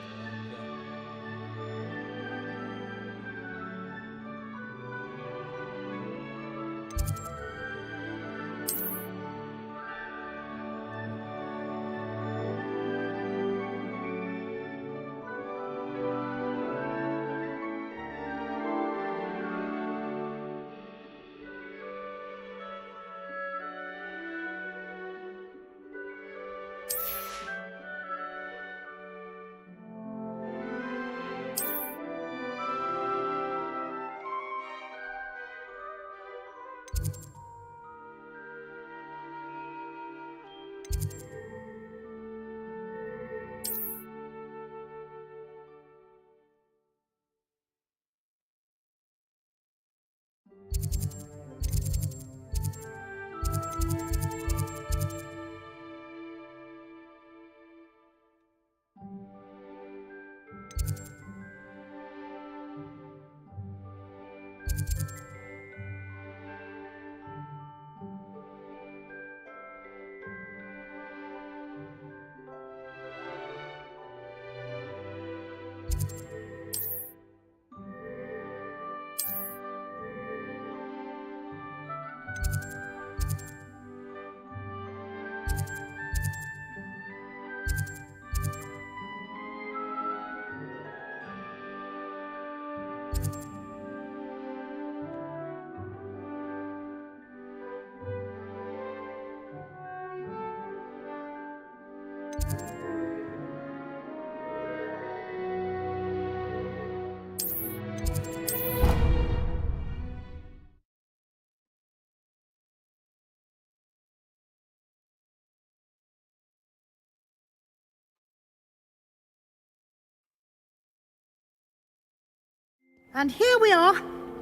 And here we are.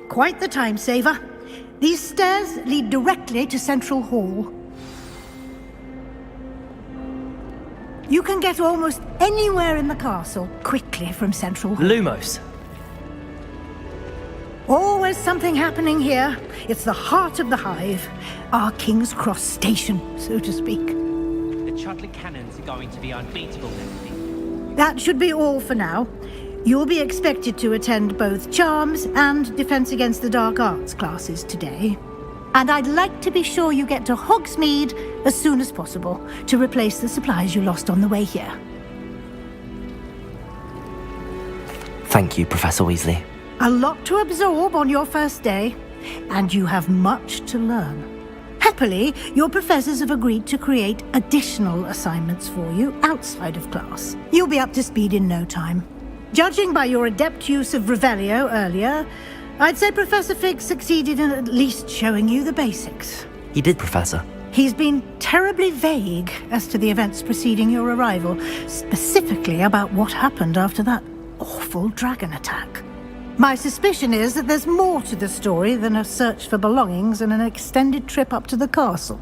Quite the time saver. These stairs lead directly to Central Hall. You can get almost anywhere in the castle quickly from Central Hall. Lumos. Always something happening here. It's the heart of the hive. Our King's Cross station, so to speak. The Chudley cannons are going to be unbeatable next week. That should be all for now. You'll be expected to attend both Charms and Defense Against the Dark Arts classes today. And I'd like to be sure you get to Hogsmeade as soon as possible to replace the supplies you lost on the way here. Thank you, Professor Weasley. A lot to absorb on your first day, and you have much to learn. Happily, your professors have agreed to create additional assignments for you outside of class. You'll be up to speed in no time. Judging by your adept use of Revelio earlier, I'd say Professor Fig succeeded in at least showing you the basics. He did, Professor. He's been terribly vague as to the events preceding your arrival, specifically about what happened after that awful dragon attack. My suspicion is that there's more to the story than a search for belongings and an extended trip up to the castle.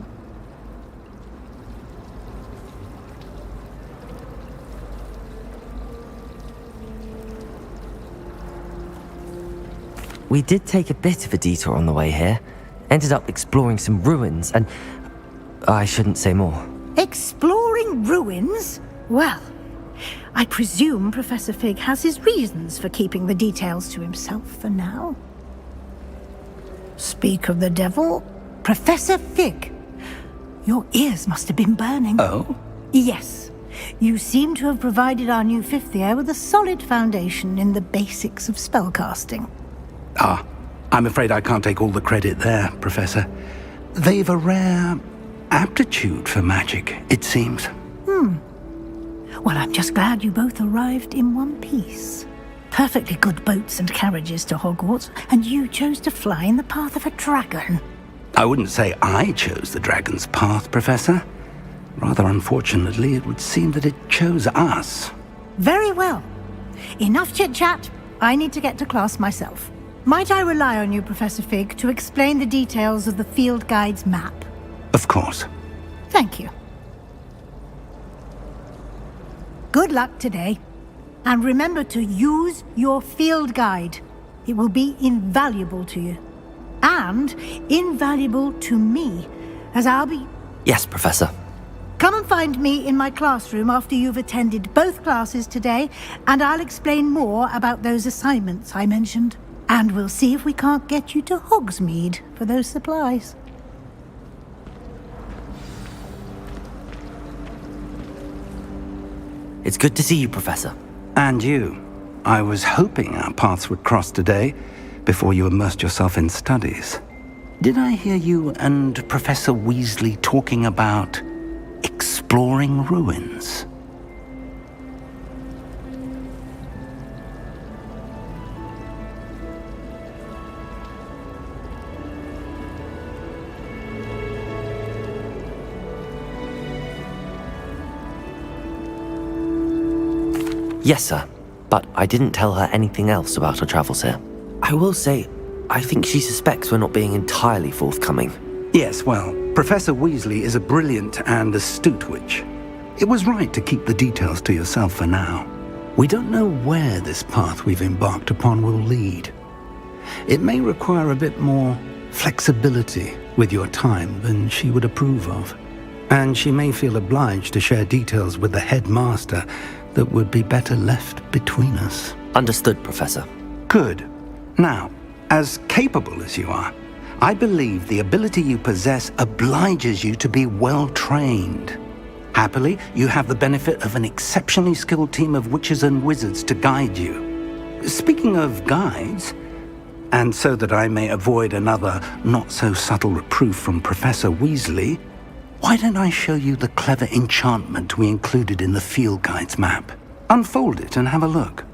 We did take a bit of a detour on the way here. Ended up exploring some ruins, and I shouldn't say more. Exploring ruins? Well, I presume Professor Fig has his reasons for keeping the details to himself for now. Speak of the devil, Professor Fig. Your ears must have been burning. Oh? Yes. You seem to have provided our new fifth year with a solid foundation in the basics of spellcasting. Ah, I'm afraid I can't take all the credit there, Professor. They've a rare aptitude for magic, it seems. Well, I'm just glad you both arrived in one piece. Perfectly good boats and carriages to Hogwarts, and you chose to fly in the path of a dragon. I wouldn't say I chose the dragon's path, Professor. Rather unfortunately, it would seem that it chose us. Very well. Enough chit-chat. I need to get to class myself. Might I rely on you, Professor Fig, to explain the details of the field guide's map? Of course. Thank you. Good luck today. And remember to use your field guide. It will be invaluable to you. And invaluable to me, as I'll be... Yes, Professor. Come and find me in my classroom after you've attended both classes today, and I'll explain more about those assignments I mentioned. And we'll see if we can't get you to Hogsmeade for those supplies. It's good to see you, Professor. And you. I was hoping our paths would cross today, before you immersed yourself in studies. Did I hear you and Professor Weasley talking about exploring ruins? Yes, sir. But I didn't tell her anything else about her travels here. I will say, I think she suspects we're not being entirely forthcoming. Yes, well, Professor Weasley is a brilliant and astute witch. It was right to keep the details to yourself for now. We don't know where this path we've embarked upon will lead. It may require a bit more flexibility with your time than she would approve of. And she may feel obliged to share details with the headmaster that would be better left between us. Understood, Professor. Good. Now, as capable as you are, I believe the ability you possess obliges you to be well trained. Happily, you have the benefit of an exceptionally skilled team of witches and wizards to guide you. Speaking of guides, and so that I may avoid another not-so-subtle reproof from Professor Weasley, why don't I show you the clever enchantment we included in the field guide's map? Unfold it and have a look.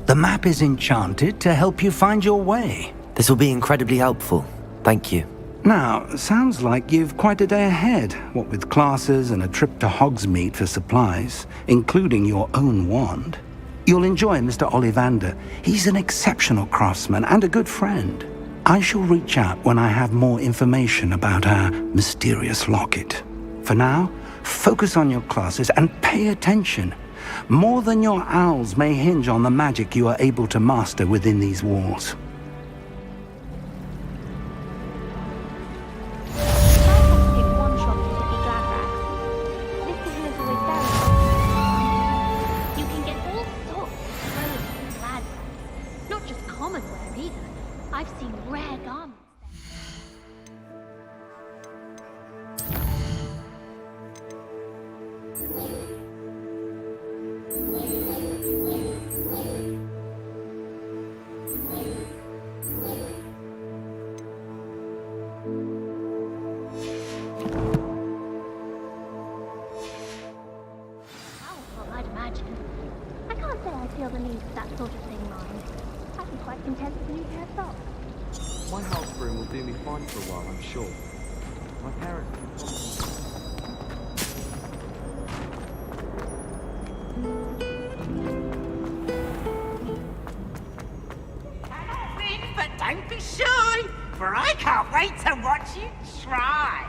The map is enchanted to help you find your way. This will be incredibly helpful. Thank you. Now, sounds like you've quite a day ahead, what with classes and a trip to Hogsmeade for supplies, including your own wand. You'll enjoy Mr. Ollivander. He's an exceptional craftsman and a good friend. I shall reach out when I have more information about our mysterious locket. For now, focus on your classes and pay attention. More than your owls may hinge on the magic you are able to master within these walls. My house room will do me fine for a while, I'm sure. My parents... But don't be shy, for I can't wait to watch you try.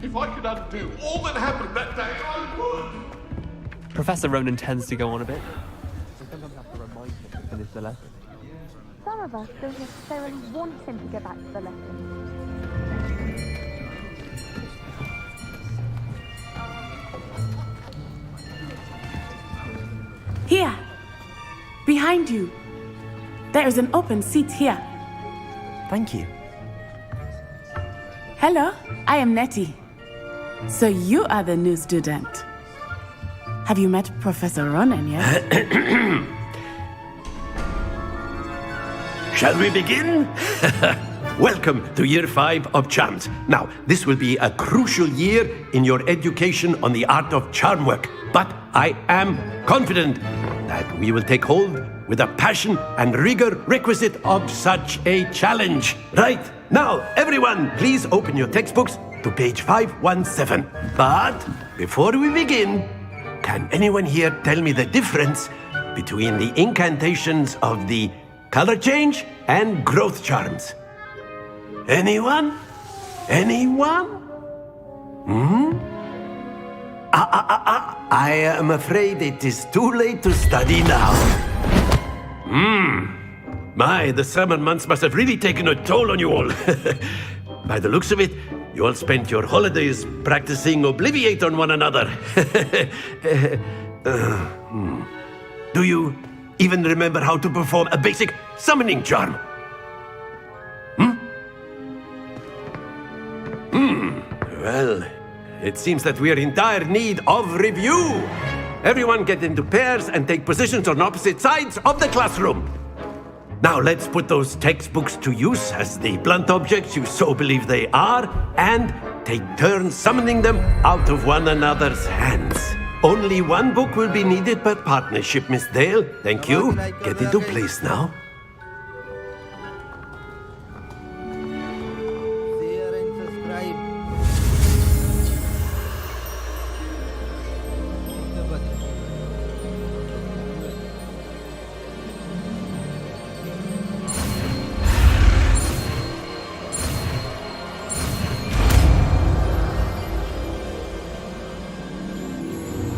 If I could undo all that happened that day, I would! Professor Ronan tends to go on a bit. I sometimes have to remind him to finish the lesson. Some of us don't necessarily want him to get back to the lesson. Here! Behind you! There is an open seat here. Thank you. Hello, I am Nettie. So you are the new student. Have you met Professor Ronan yet? Shall we begin? Welcome to Year 5 of Charms. Now, this will be a crucial year in your education on the art of charm work, but I am confident that we will take hold with the passion and rigor requisite of such a challenge. Right, now, everyone, please open your textbooks to page 517. But before we begin, can anyone here tell me the difference between the incantations of the color change and growth charms? Anyone? Anyone? I am afraid it is too late to study now. My, the summer months must have really taken a toll on you all. By the looks of it, you all spent your holidays practicing Obliviate on one another. Do you even remember how to perform a basic summoning charm? Well, it seems that we are in dire need of review. Everyone get into pairs and take positions on opposite sides of the classroom. Now let's put those textbooks to use as the blunt objects you so believe they are, and take turns summoning them out of one another's hands. Only one book will be needed per partnership, Miss Dale. Thank you. Get into place now. Share and subscribe.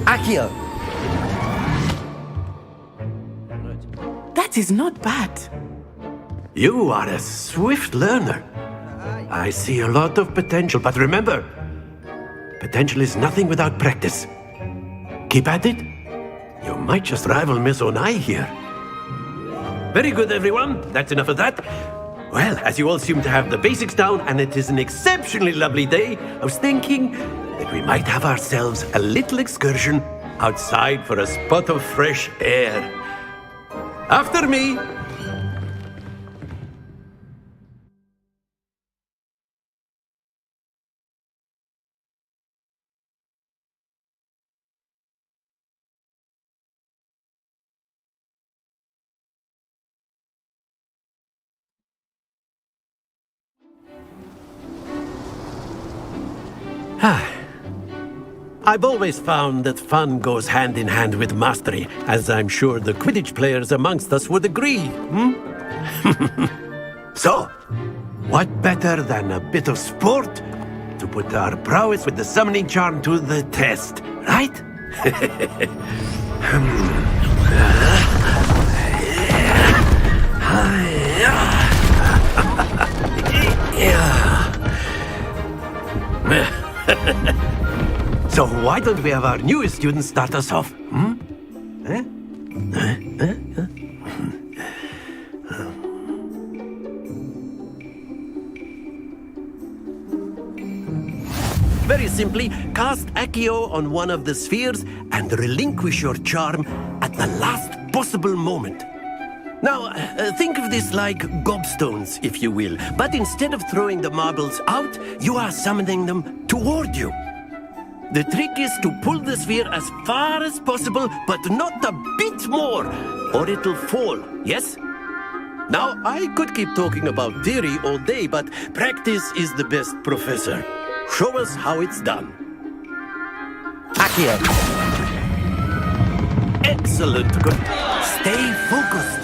Accio! That is not bad. You are a swift learner. I see a lot of potential, but remember, potential is nothing without practice. Keep at it. You might just rival Miss Onai here. Very good, everyone. That's enough of that. Well, as you all seem to have the basics down, and it is an exceptionally lovely day, I was thinking that we might have ourselves a little excursion outside for a spot of fresh air. After me! I've always found that fun goes hand in hand with mastery, as I'm sure the Quidditch players amongst us would agree, So, what better than a bit of sport to put our prowess with the summoning charm to the test, right? So why don't we have our newest student start us off? Very simply, cast Accio on one of the spheres and relinquish your charm at the last possible moment. Now, think of this like gobstones, if you will, but instead of throwing the marbles out, you are summoning them toward you. The trick is to pull the sphere as far as possible, but not a bit more, or it'll fall, yes? Now, I could keep talking about theory all day, but practice is the best professor. Show us how it's done. Accio! Excellent. Good. Stay focused.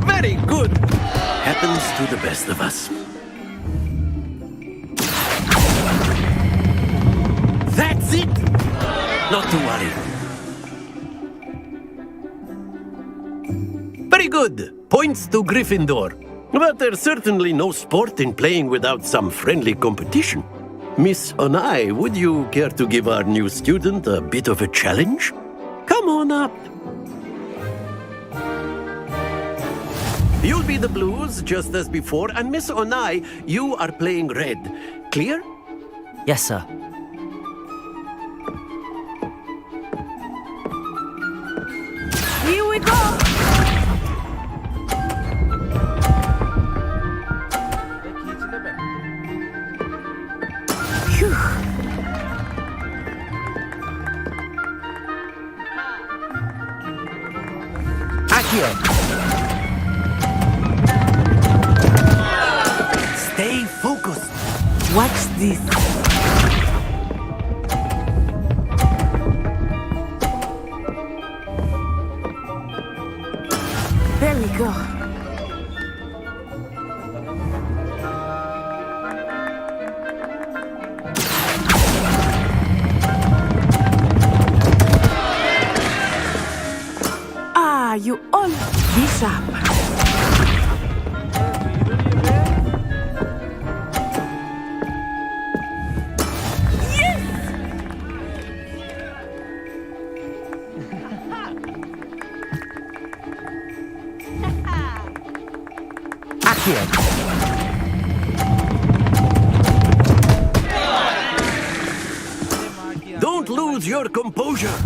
Very good. Happens to the best of us. That's it. Not to worry. Very good. Points to Gryffindor. But there's certainly no sport in playing without some friendly competition. Miss Onai, would you care to give our new student a bit of a challenge? Come on up. You'll be the blues, just as before, and Miss Onai, you are playing red. Clear? Yes, sir. Here we go! Phew. Accio! Stay focused. Watch this. There we go. Ah, you all be sharp. Don't lose your composure.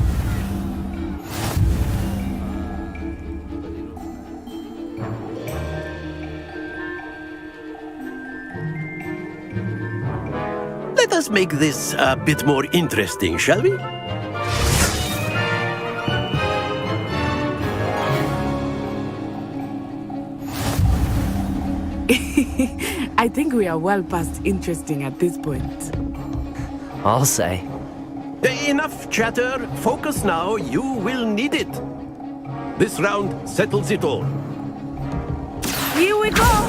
Let us make this a bit more interesting, shall we? I think we are well past interesting at this point. I'll say. Enough chatter. Focus now. You will need it. This round settles it all. Here we go!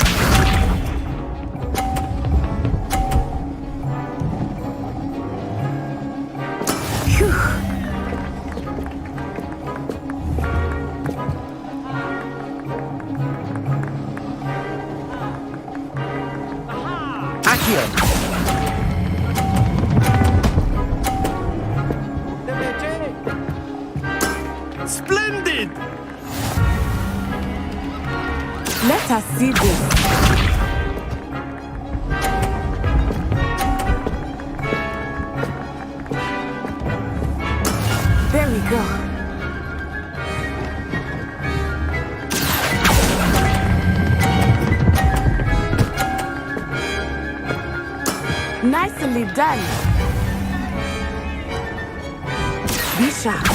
Splendid! Let us see this. There we go. Nicely done. Be sharp.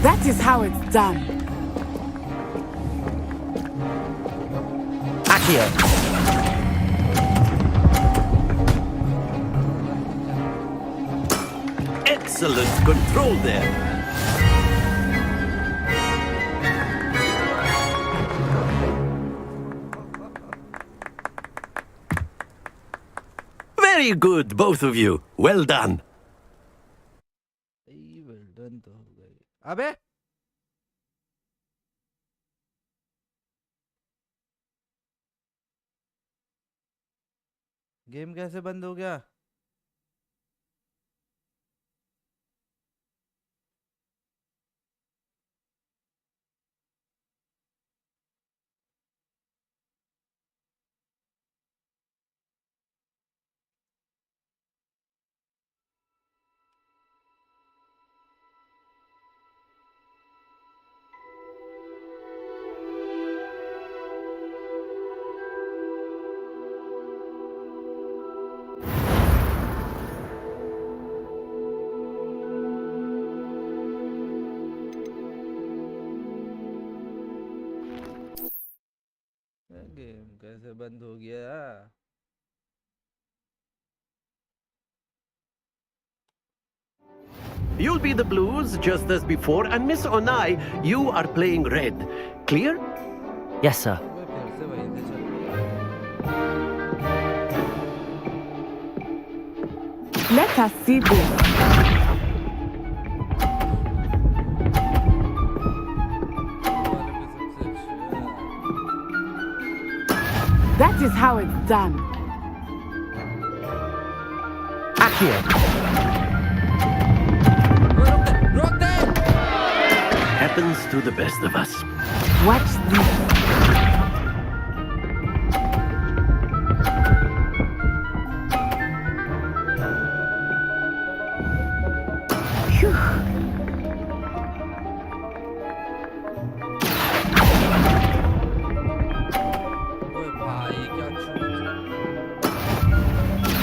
That is how it's done. Accio. Excellent control there. Very good, both of you. Well done. well done तो हो गई। अबे game कैसे बंद हो गया? Game कैसे बंद हो गया? You'll be the blues just as before, and Miss Onai, you are playing red. Clear? Yes, sir. Let us see this. That is how it's done. Accio. Happens to the best of us. Watch this.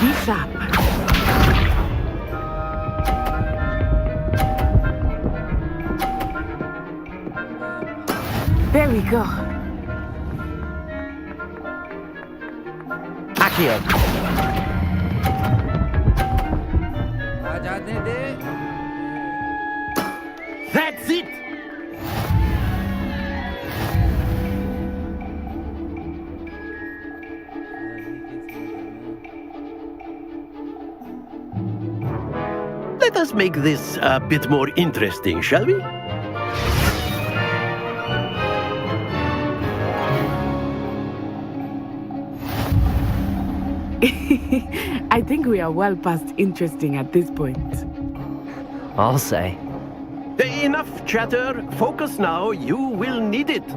Be sharp. There we go. Accio. आ जाने दे। That's it. Let us make this a bit more interesting, shall we? I think we are well past interesting at this point. I'll say. Enough chatter. Focus now. You will need it.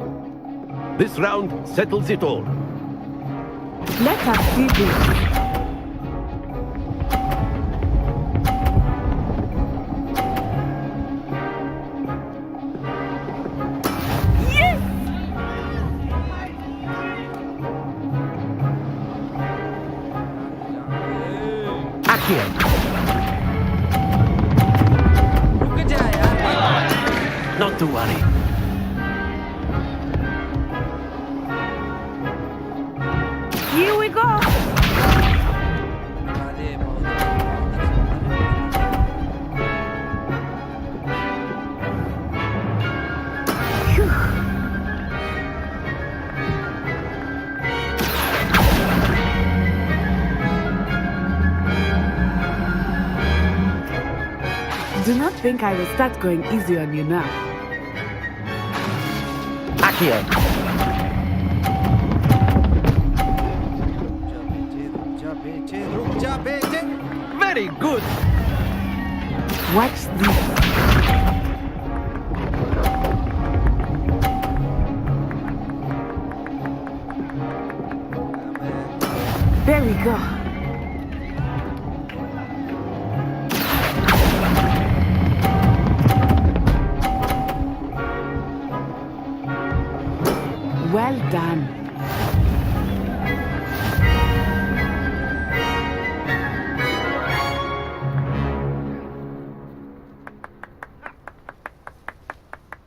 This round settles it all. Let us see this. Not to worry. Here we go. Do not think I will start going easy on you now. Accio. Very good. Watch this. There we go. Well done.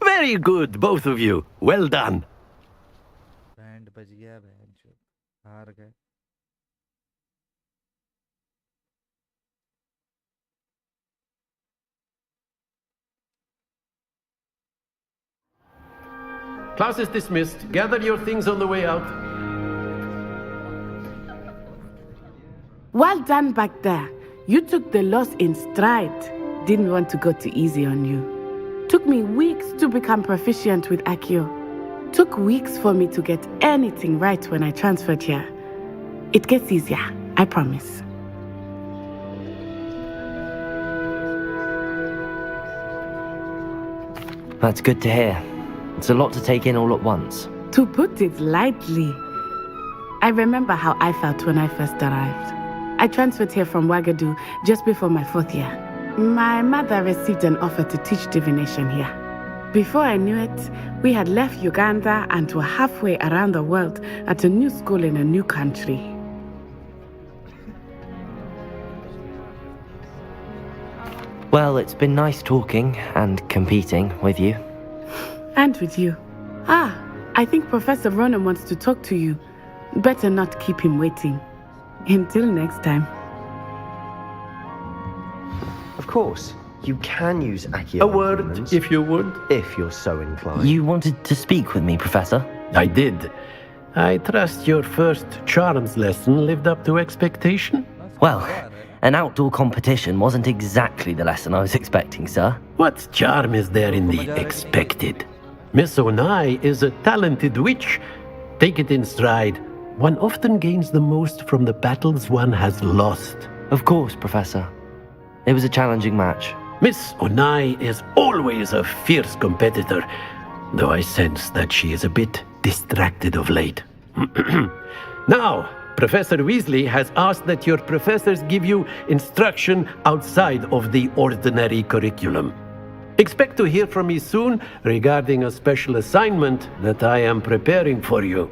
Very good, both of you. Well done. Band बज गया बहन चोद हार गए Class is dismissed. Gather your things on the way out. Well done back there. You took the loss in stride. Didn't want to go too easy on you. Took me weeks to become proficient with Accio. Took weeks for me to get anything right when I transferred here. It gets easier, I promise. That's good to hear. It's a lot to take in all at once. To put it lightly, I remember how I felt when I first arrived. I transferred here from Ouagadougou just before my 4th year. My mother received an offer to teach divination here. Before I knew it, we had left Uganda and were halfway around the world at a new school in a new country. Well, it's been nice talking and competing with you. And with you. I think Professor Ronan wants to talk to you. Better not keep him waiting. Until next time. Of course, you can use Accio. A word, if you would. If you're so inclined. You wanted to speak with me, Professor? I did. I trust your first charms lesson lived up to expectation? Well, an outdoor competition wasn't exactly the lesson I was expecting, sir. What charm is there in the expected? Miss Onai is a talented witch. Take it in stride. One often gains the most from the battles one has lost. Of course, Professor. It was a challenging match. Miss Onai is always a fierce competitor, though I sense that she is a bit distracted of late. Now, Professor Weasley has asked that your professors give you instruction outside of the ordinary curriculum. Expect to hear from me soon regarding a special assignment that I am preparing for you.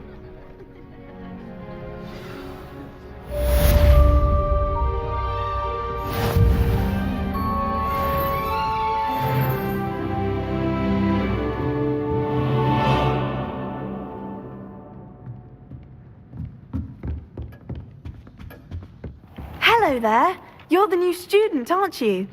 Hello there. You're the new student, aren't you?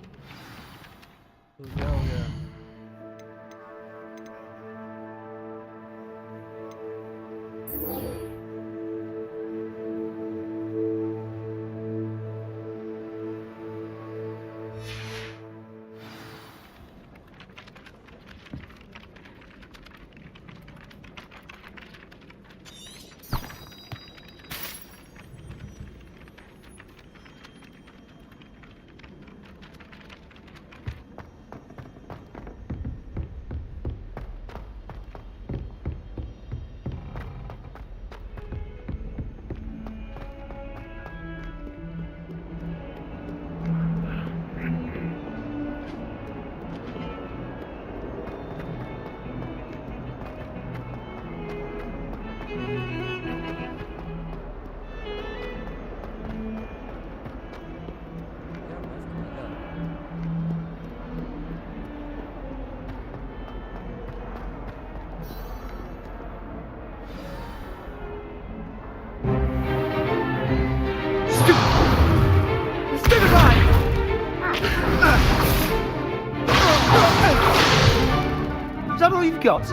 that all you've got?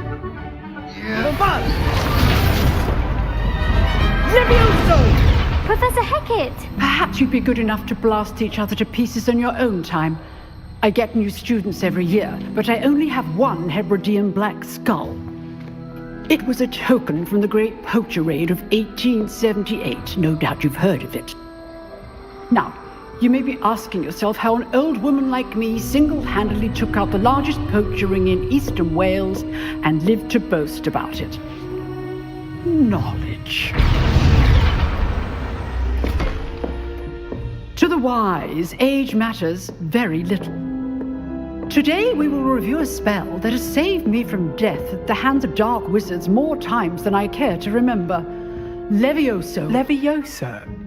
Levioso! Professor Hackett! Perhaps you'd be good enough to blast each other to pieces on your own time. I get new students every year, but I only have one Hebridean black skull. It was a token from the Great Poacher Raid of 1878. No doubt you've heard of it. Now, you may be asking yourself how an old woman like me single-handedly took out the largest poacher ring in eastern Wales and lived to boast about it. Knowledge. To the wise, age matters very little. Today we will review a spell that has saved me from death at the hands of dark wizards more times than I care to remember. Levioso. Levioso?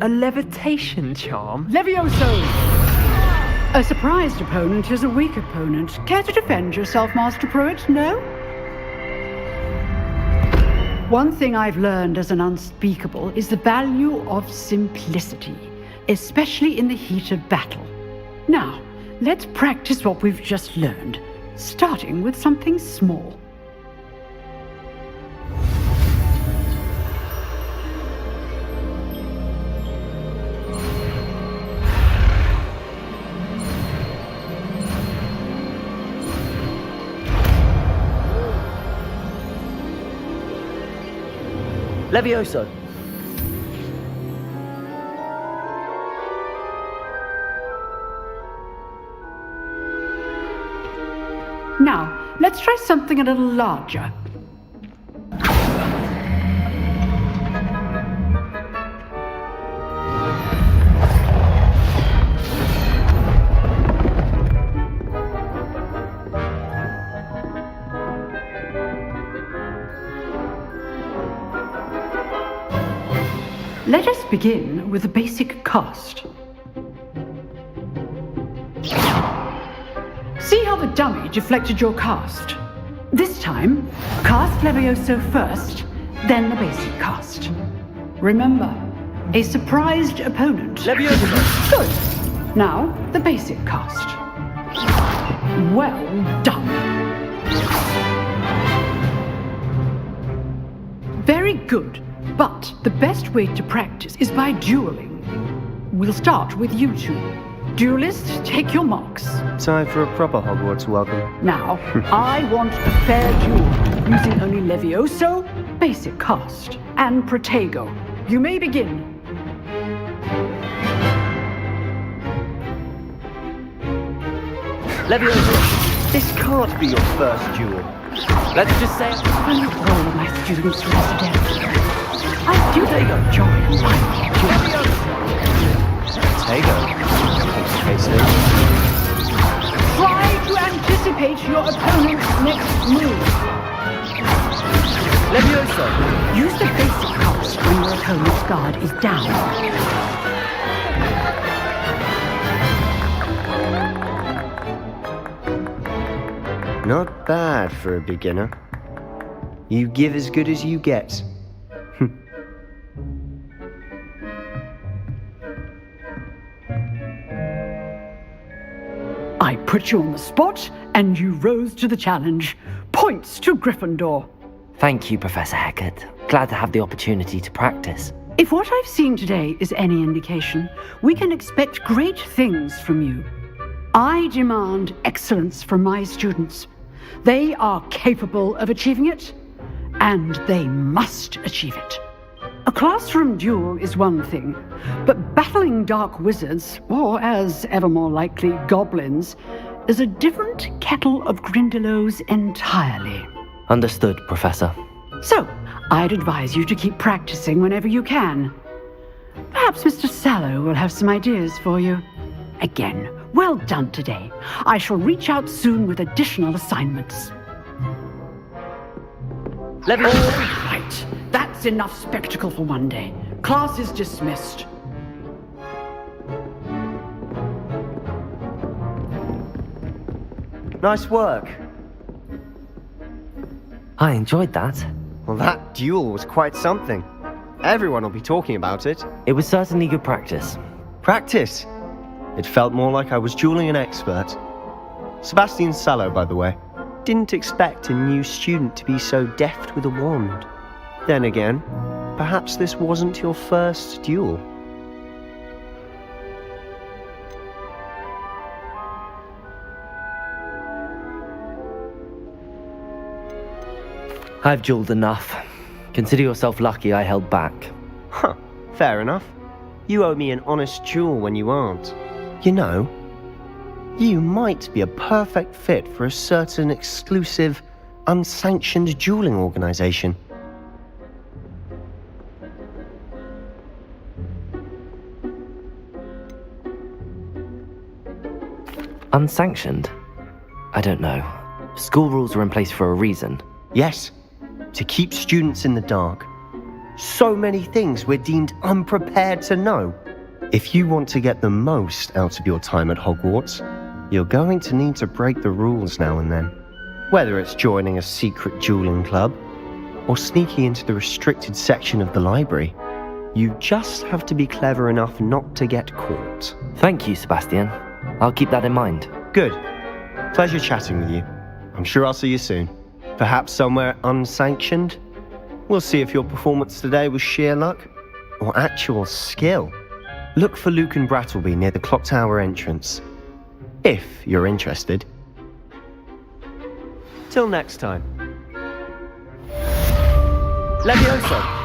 A levitation charm? Levioso! A surprised opponent is a weak opponent. Care to defend yourself, Master Pruitt? No? One thing I've learned as an unspeakable is the value of simplicity, especially in the heat of battle. Now, let's practice what we've just learned, starting with something small. Levioso. Now, let's try something a little larger. Let us begin with the basic cast. See how the dummy deflected your cast? This time, cast Levioso first, then the basic cast. Remember, a surprised opponent. Levioso! Good. Now, the basic cast. Well done. Very good. But the best way to practice is by dueling. We'll start with you two. Duelists, take your marks. Time for a proper Hogwarts welcome. Now, I want a fair duel, using only Levioso, basic cast, and Protego. You may begin. Levioso, this can't be your first duel. Let's just say Only all of my students resident. I do they enjoy my duels. Protego. Try to anticipate your opponent's next move. Levioso. Use the basic cast when your opponent's guard is down. Not bad for a beginner. You give as good as you get. I put you on the spot, and you rose to the challenge. Points to Gryffindor. Thank you, Professor Hackett. Glad to have the opportunity to practice. If what I've seen today is any indication, we can expect great things from you. I demand excellence from my students. They are capable of achieving it, and they must achieve it. A classroom duel is one thing, but battling dark wizards, or as ever more likely, goblins, is a different kettle of Grindylows entirely. Understood, Professor. So, I'd advise you to keep practicing whenever you can. Perhaps Mr. Sallow will have some ideas for you. Again, well done today. I shall reach out soon with additional assignments. All right, that's enough spectacle for one day. Class is dismissed. Nice work. I enjoyed that. Well, that duel was quite something. Everyone will be talking about it. It was certainly good practice. Practice? It felt more like I was dueling an expert. Sebastian Sallow, by the way. Didn't expect a new student to be so deft with a wand. Then again, perhaps this wasn't your first duel. I've dueled enough. Consider yourself lucky I held back. Huh, fair enough. You owe me an honest duel when you aren't. You know, you might be a perfect fit for a certain exclusive, unsanctioned dueling organization. Unsanctioned? I don't know. School rules are in place for a reason. Yes, to keep students in the dark. So many things we're deemed unprepared to know. If you want to get the most out of your time at Hogwarts, you're going to need to break the rules now and then. Whether it's joining a secret dueling club, or sneaking into the restricted section of the library, you just have to be clever enough not to get caught. Thank you, Sebastian. I'll keep that in mind. Good. Pleasure chatting with you. I'm sure I'll see you soon. Perhaps somewhere unsanctioned? We'll see if your performance today was sheer luck or actual skill. Look for Luke and Brattleby near the clock tower entrance, if you're interested. Till next time. Levioso!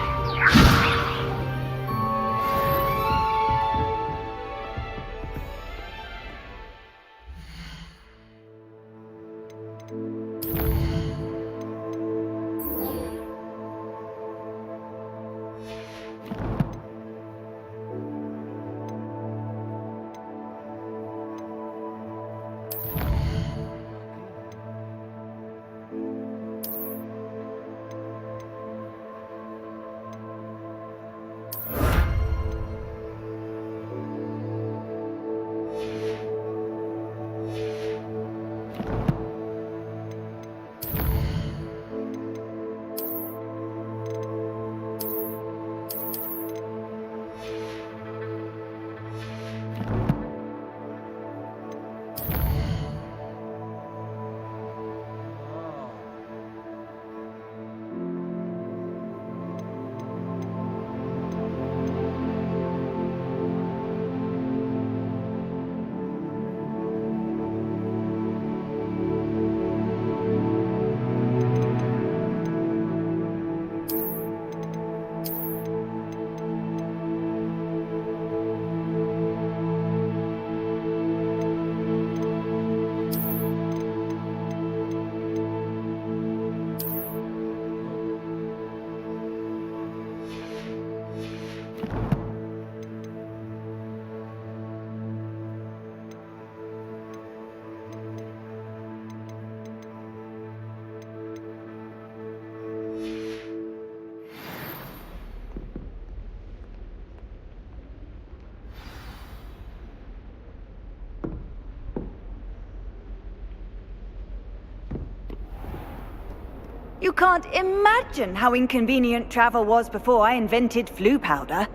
You can't imagine how inconvenient travel was before I invented flu powder.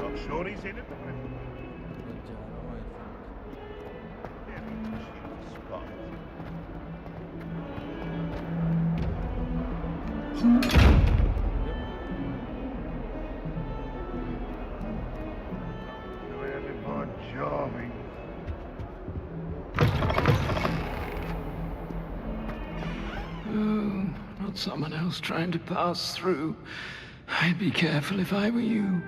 I'm sure he's in it. Oh, not someone else trying to pass through. I'd be careful if I were you.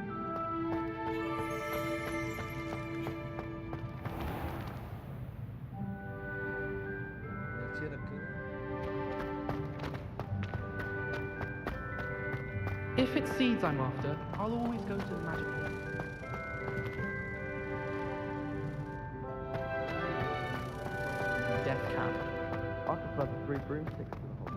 If it's seeds I'm after, I'll always go to the magic hall. Death camp. I prefer the 3 broomsticks to the whole.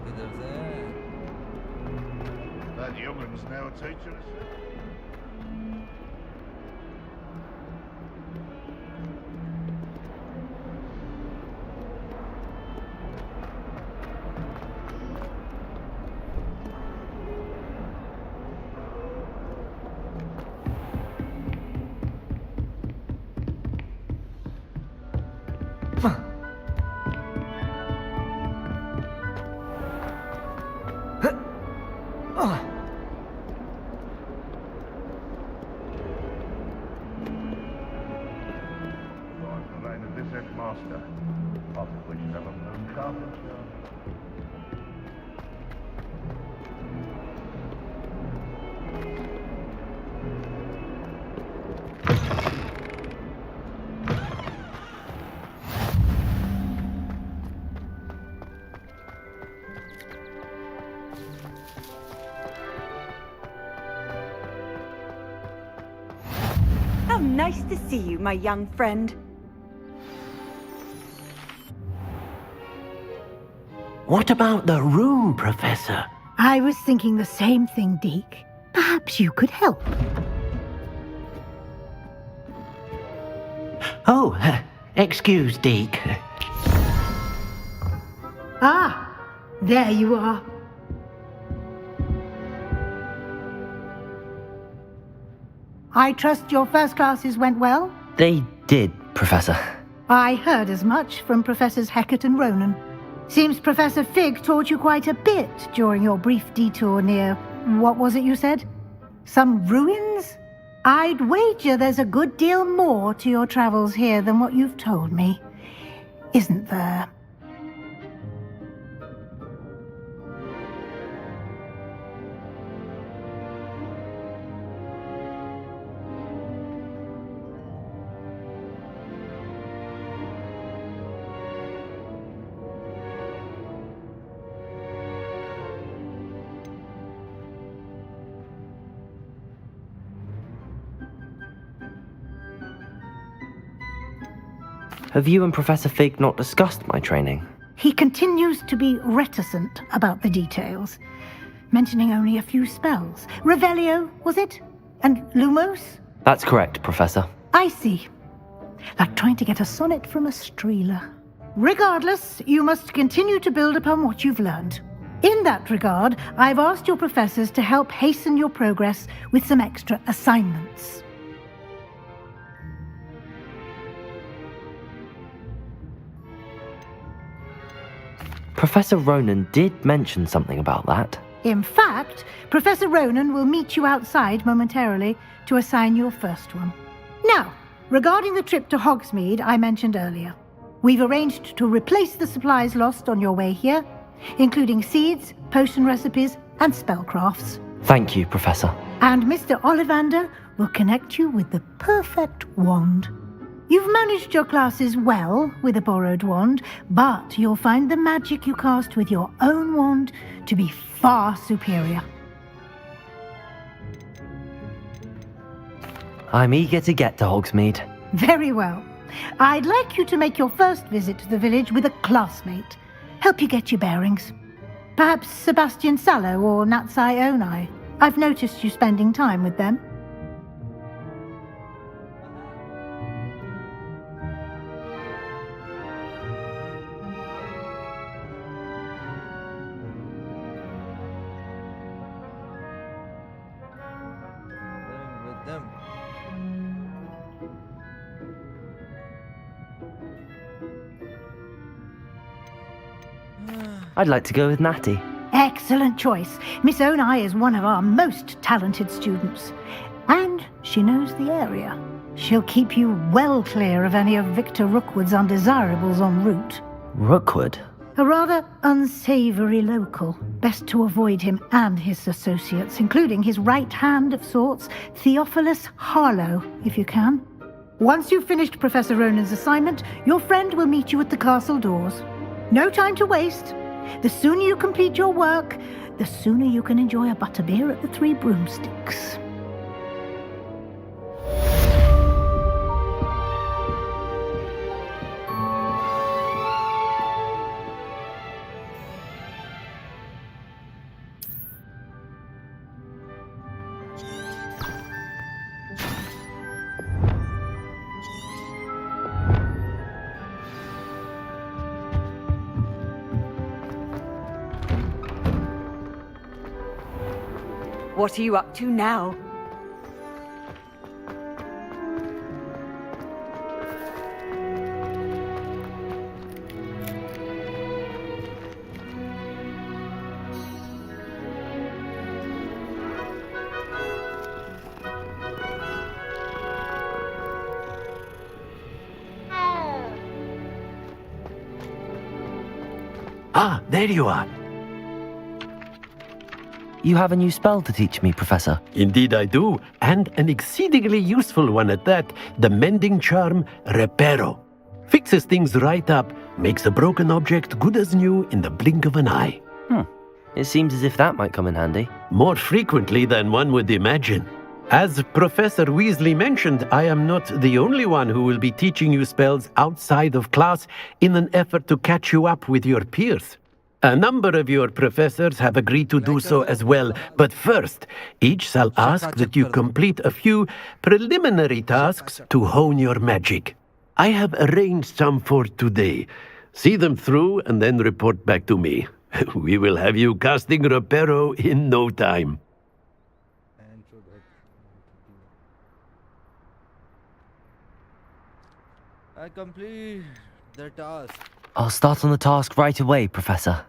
किधर से? That youngun's now a teacher, is she? Master. I think we should have a moon carpet show. How nice to see you, my young friend. What about the room, Professor? I was thinking the same thing, Deke. Perhaps you could help. Oh, excuse, Deke. Ah, there you are. I trust your first classes went well? They did, Professor. I heard as much from Professors Hecat and Ronan. Seems Professor Fig taught you quite a bit during your brief detour near, what was it you said? Some ruins? I'd wager there's a good deal more to your travels here than what you've told me. Isn't there? Have you and Professor Fig not discussed my training? He continues to be reticent about the details, mentioning only a few spells. Revelio, was it? And Lumos? That's correct, Professor. I see. Like trying to get a sonnet from a streeler. Regardless, you must continue to build upon what you've learned. In that regard, I've asked your professors to help hasten your progress with some extra assignments. Professor Ronan did mention something about that. In fact, Professor Ronan will meet you outside momentarily to assign your first one. Now, regarding the trip to Hogsmeade I mentioned earlier, we've arranged to replace the supplies lost on your way here, including seeds, potion recipes, and spellcrafts. Thank you, Professor. And Mr. Ollivander will connect you with the perfect wand. You've managed your classes well with a borrowed wand, but you'll find the magic you cast with your own wand to be far superior. I'm eager to get to Hogsmeade. Very well. I'd like you to make your first visit to the village with a classmate. Help you get your bearings. Perhaps Sebastian Sallow or Natsai Onai. I've noticed you spending time with them. I'd like to go with Natty. Excellent choice. Miss Onai is one of our most talented students. And she knows the area. She'll keep you well clear of any of Victor Rookwood's undesirables en route. Rookwood? A rather unsavory local. Best to avoid him and his associates, including his right hand of sorts, Theophilus Harlow, if you can. Once you've finished Professor Ronan's assignment, your friend will meet you at the castle doors. No time to waste. The sooner you complete your work, the sooner you can enjoy a butterbeer at the Three Broomsticks. What are you up to now? Ah, there you are. You have a new spell to teach me, Professor. Indeed I do, and an exceedingly useful one at that. The mending charm, Reparo. Fixes things right up, makes a broken object good as new in the blink of an eye. It seems as if that might come in handy. More frequently than one would imagine. As Professor Weasley mentioned, I am not the only one who will be teaching you spells outside of class in an effort to catch you up with your peers. A number of your professors have agreed to do so as well, but first, each shall ask that you complete a few preliminary tasks to hone your magic. I have arranged some for today. See them through and then report back to me. We will have you casting Reparo in no time. I complete the task. I'll start on the task right away, Professor.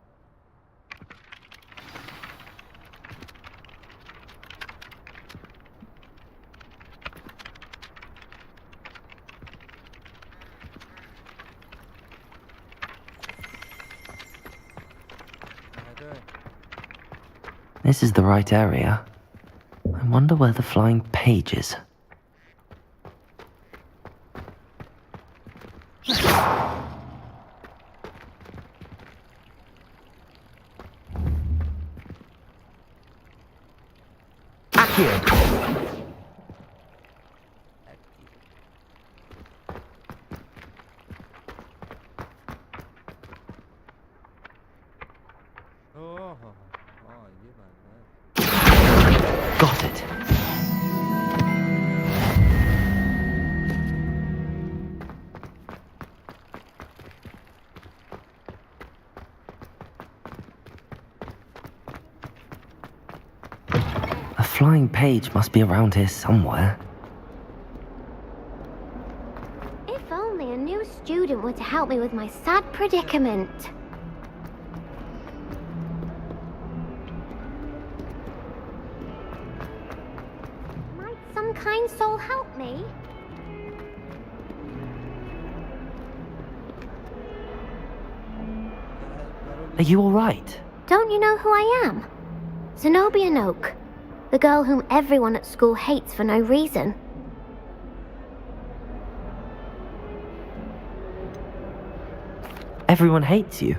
This is the right area. I wonder where the flying page is. Got it. A flying page must be around here somewhere. If only a new student were to help me with my sad predicament. Some kind soul help me? Are you all right? Don't you know who I am? Zenobia Noak, the girl whom everyone at school hates for no reason. Everyone hates you.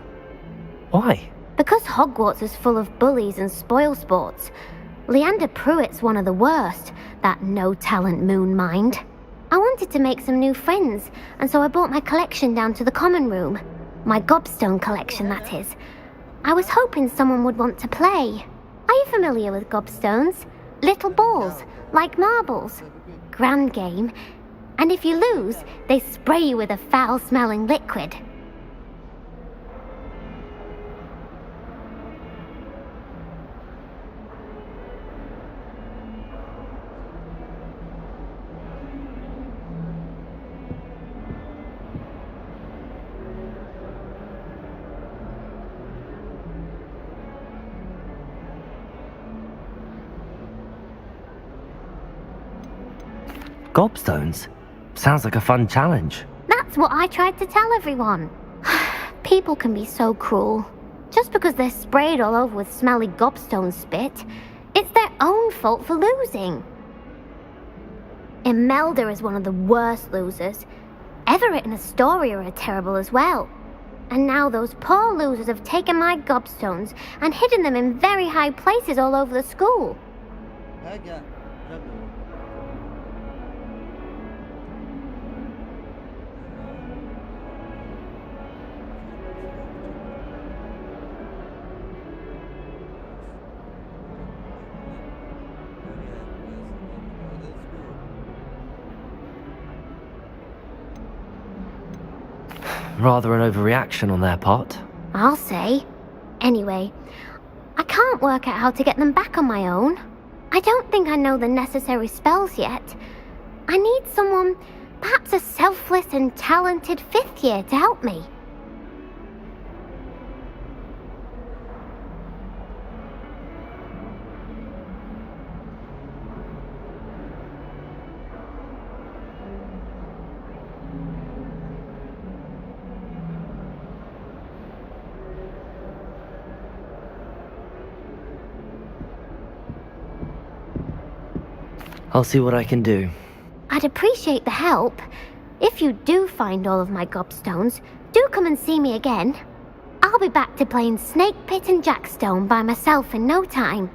Why? Because Hogwarts is full of bullies and spoilsports. Leander Pruitt's one of the worst, that no-talent moon mind. I wanted to make some new friends, and so I brought my collection down to the common room. My gobstone collection, that is. I was hoping someone would want to play. Are you familiar with gobstones? Little balls, like marbles. Grand game. And if you lose, they spray you with a foul-smelling liquid. Gobstones? Sounds like a fun challenge. That's what I tried to tell everyone. People can be so cruel. Just because they're sprayed all over with smelly gobstone spit, it's their own fault for losing. Imelda is one of the worst losers. Everett and Astoria are terrible as well. And now those poor losers have taken my gobstones and hidden them in very high places all over the school. Rather an overreaction on their part. I'll say. Anyway, I can't work out how to get them back on my own. I don't think I know the necessary spells yet. I need someone, perhaps a selfless and talented 5th year to help me. I'll see what I can do. I'd appreciate the help. If you do find all of my gobstones, do come and see me again. I'll be back to playing Snake Pit and Jackstone by myself in no time.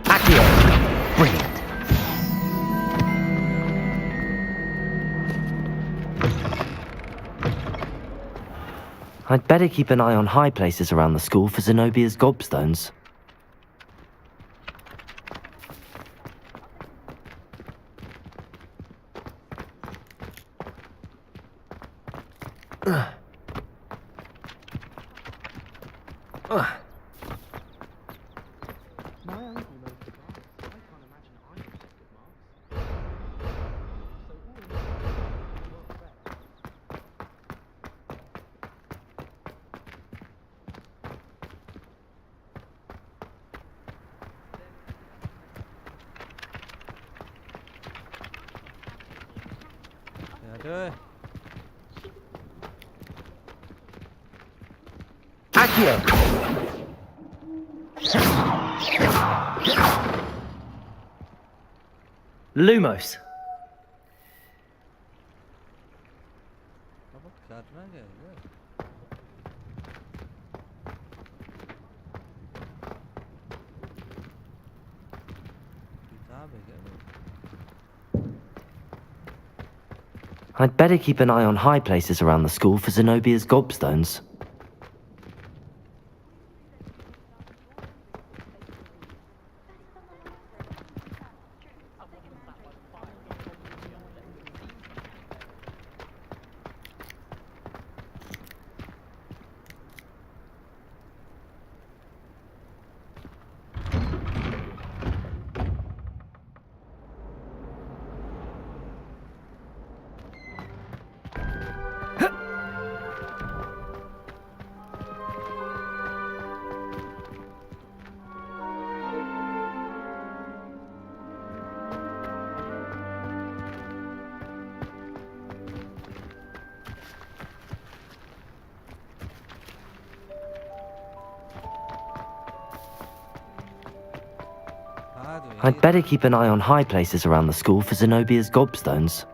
Accio! Brilliant. I'd better keep an eye on high places around the school for Zenobia's gobstones. Accio! Lumos! I'd better keep an eye on high places around the school for Zenobia's gobstones. I'd better keep an eye on high places around the school for Zenobia's gobstones.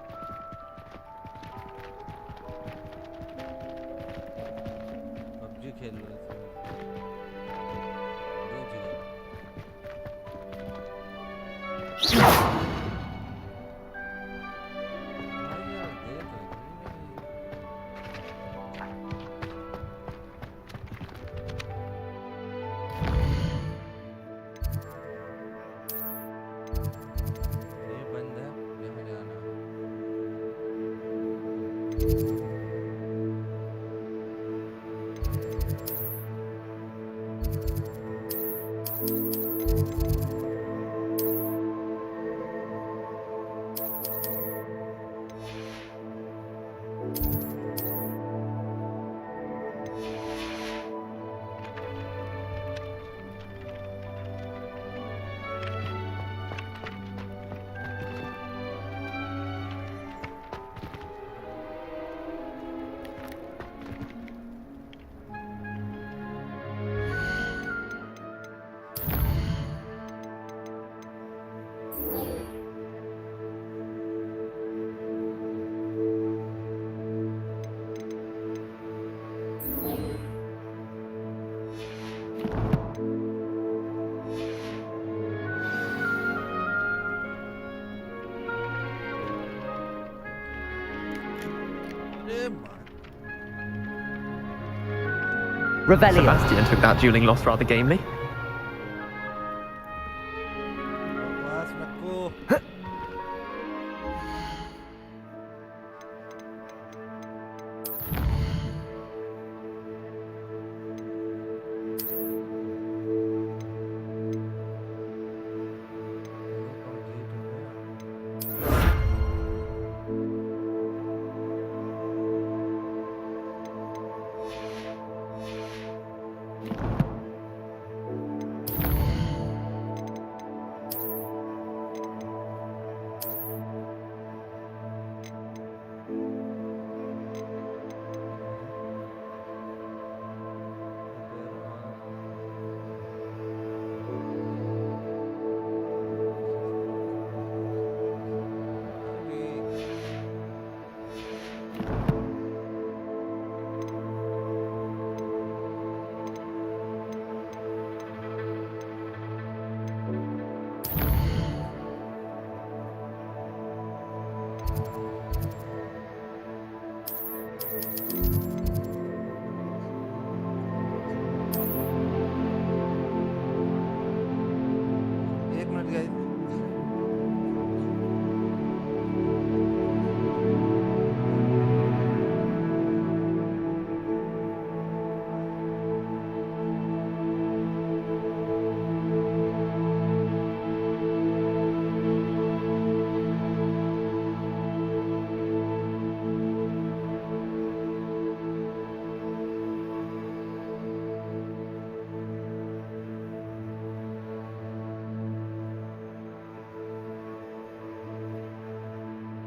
Revelio. Sebastian took that dueling loss rather gamely.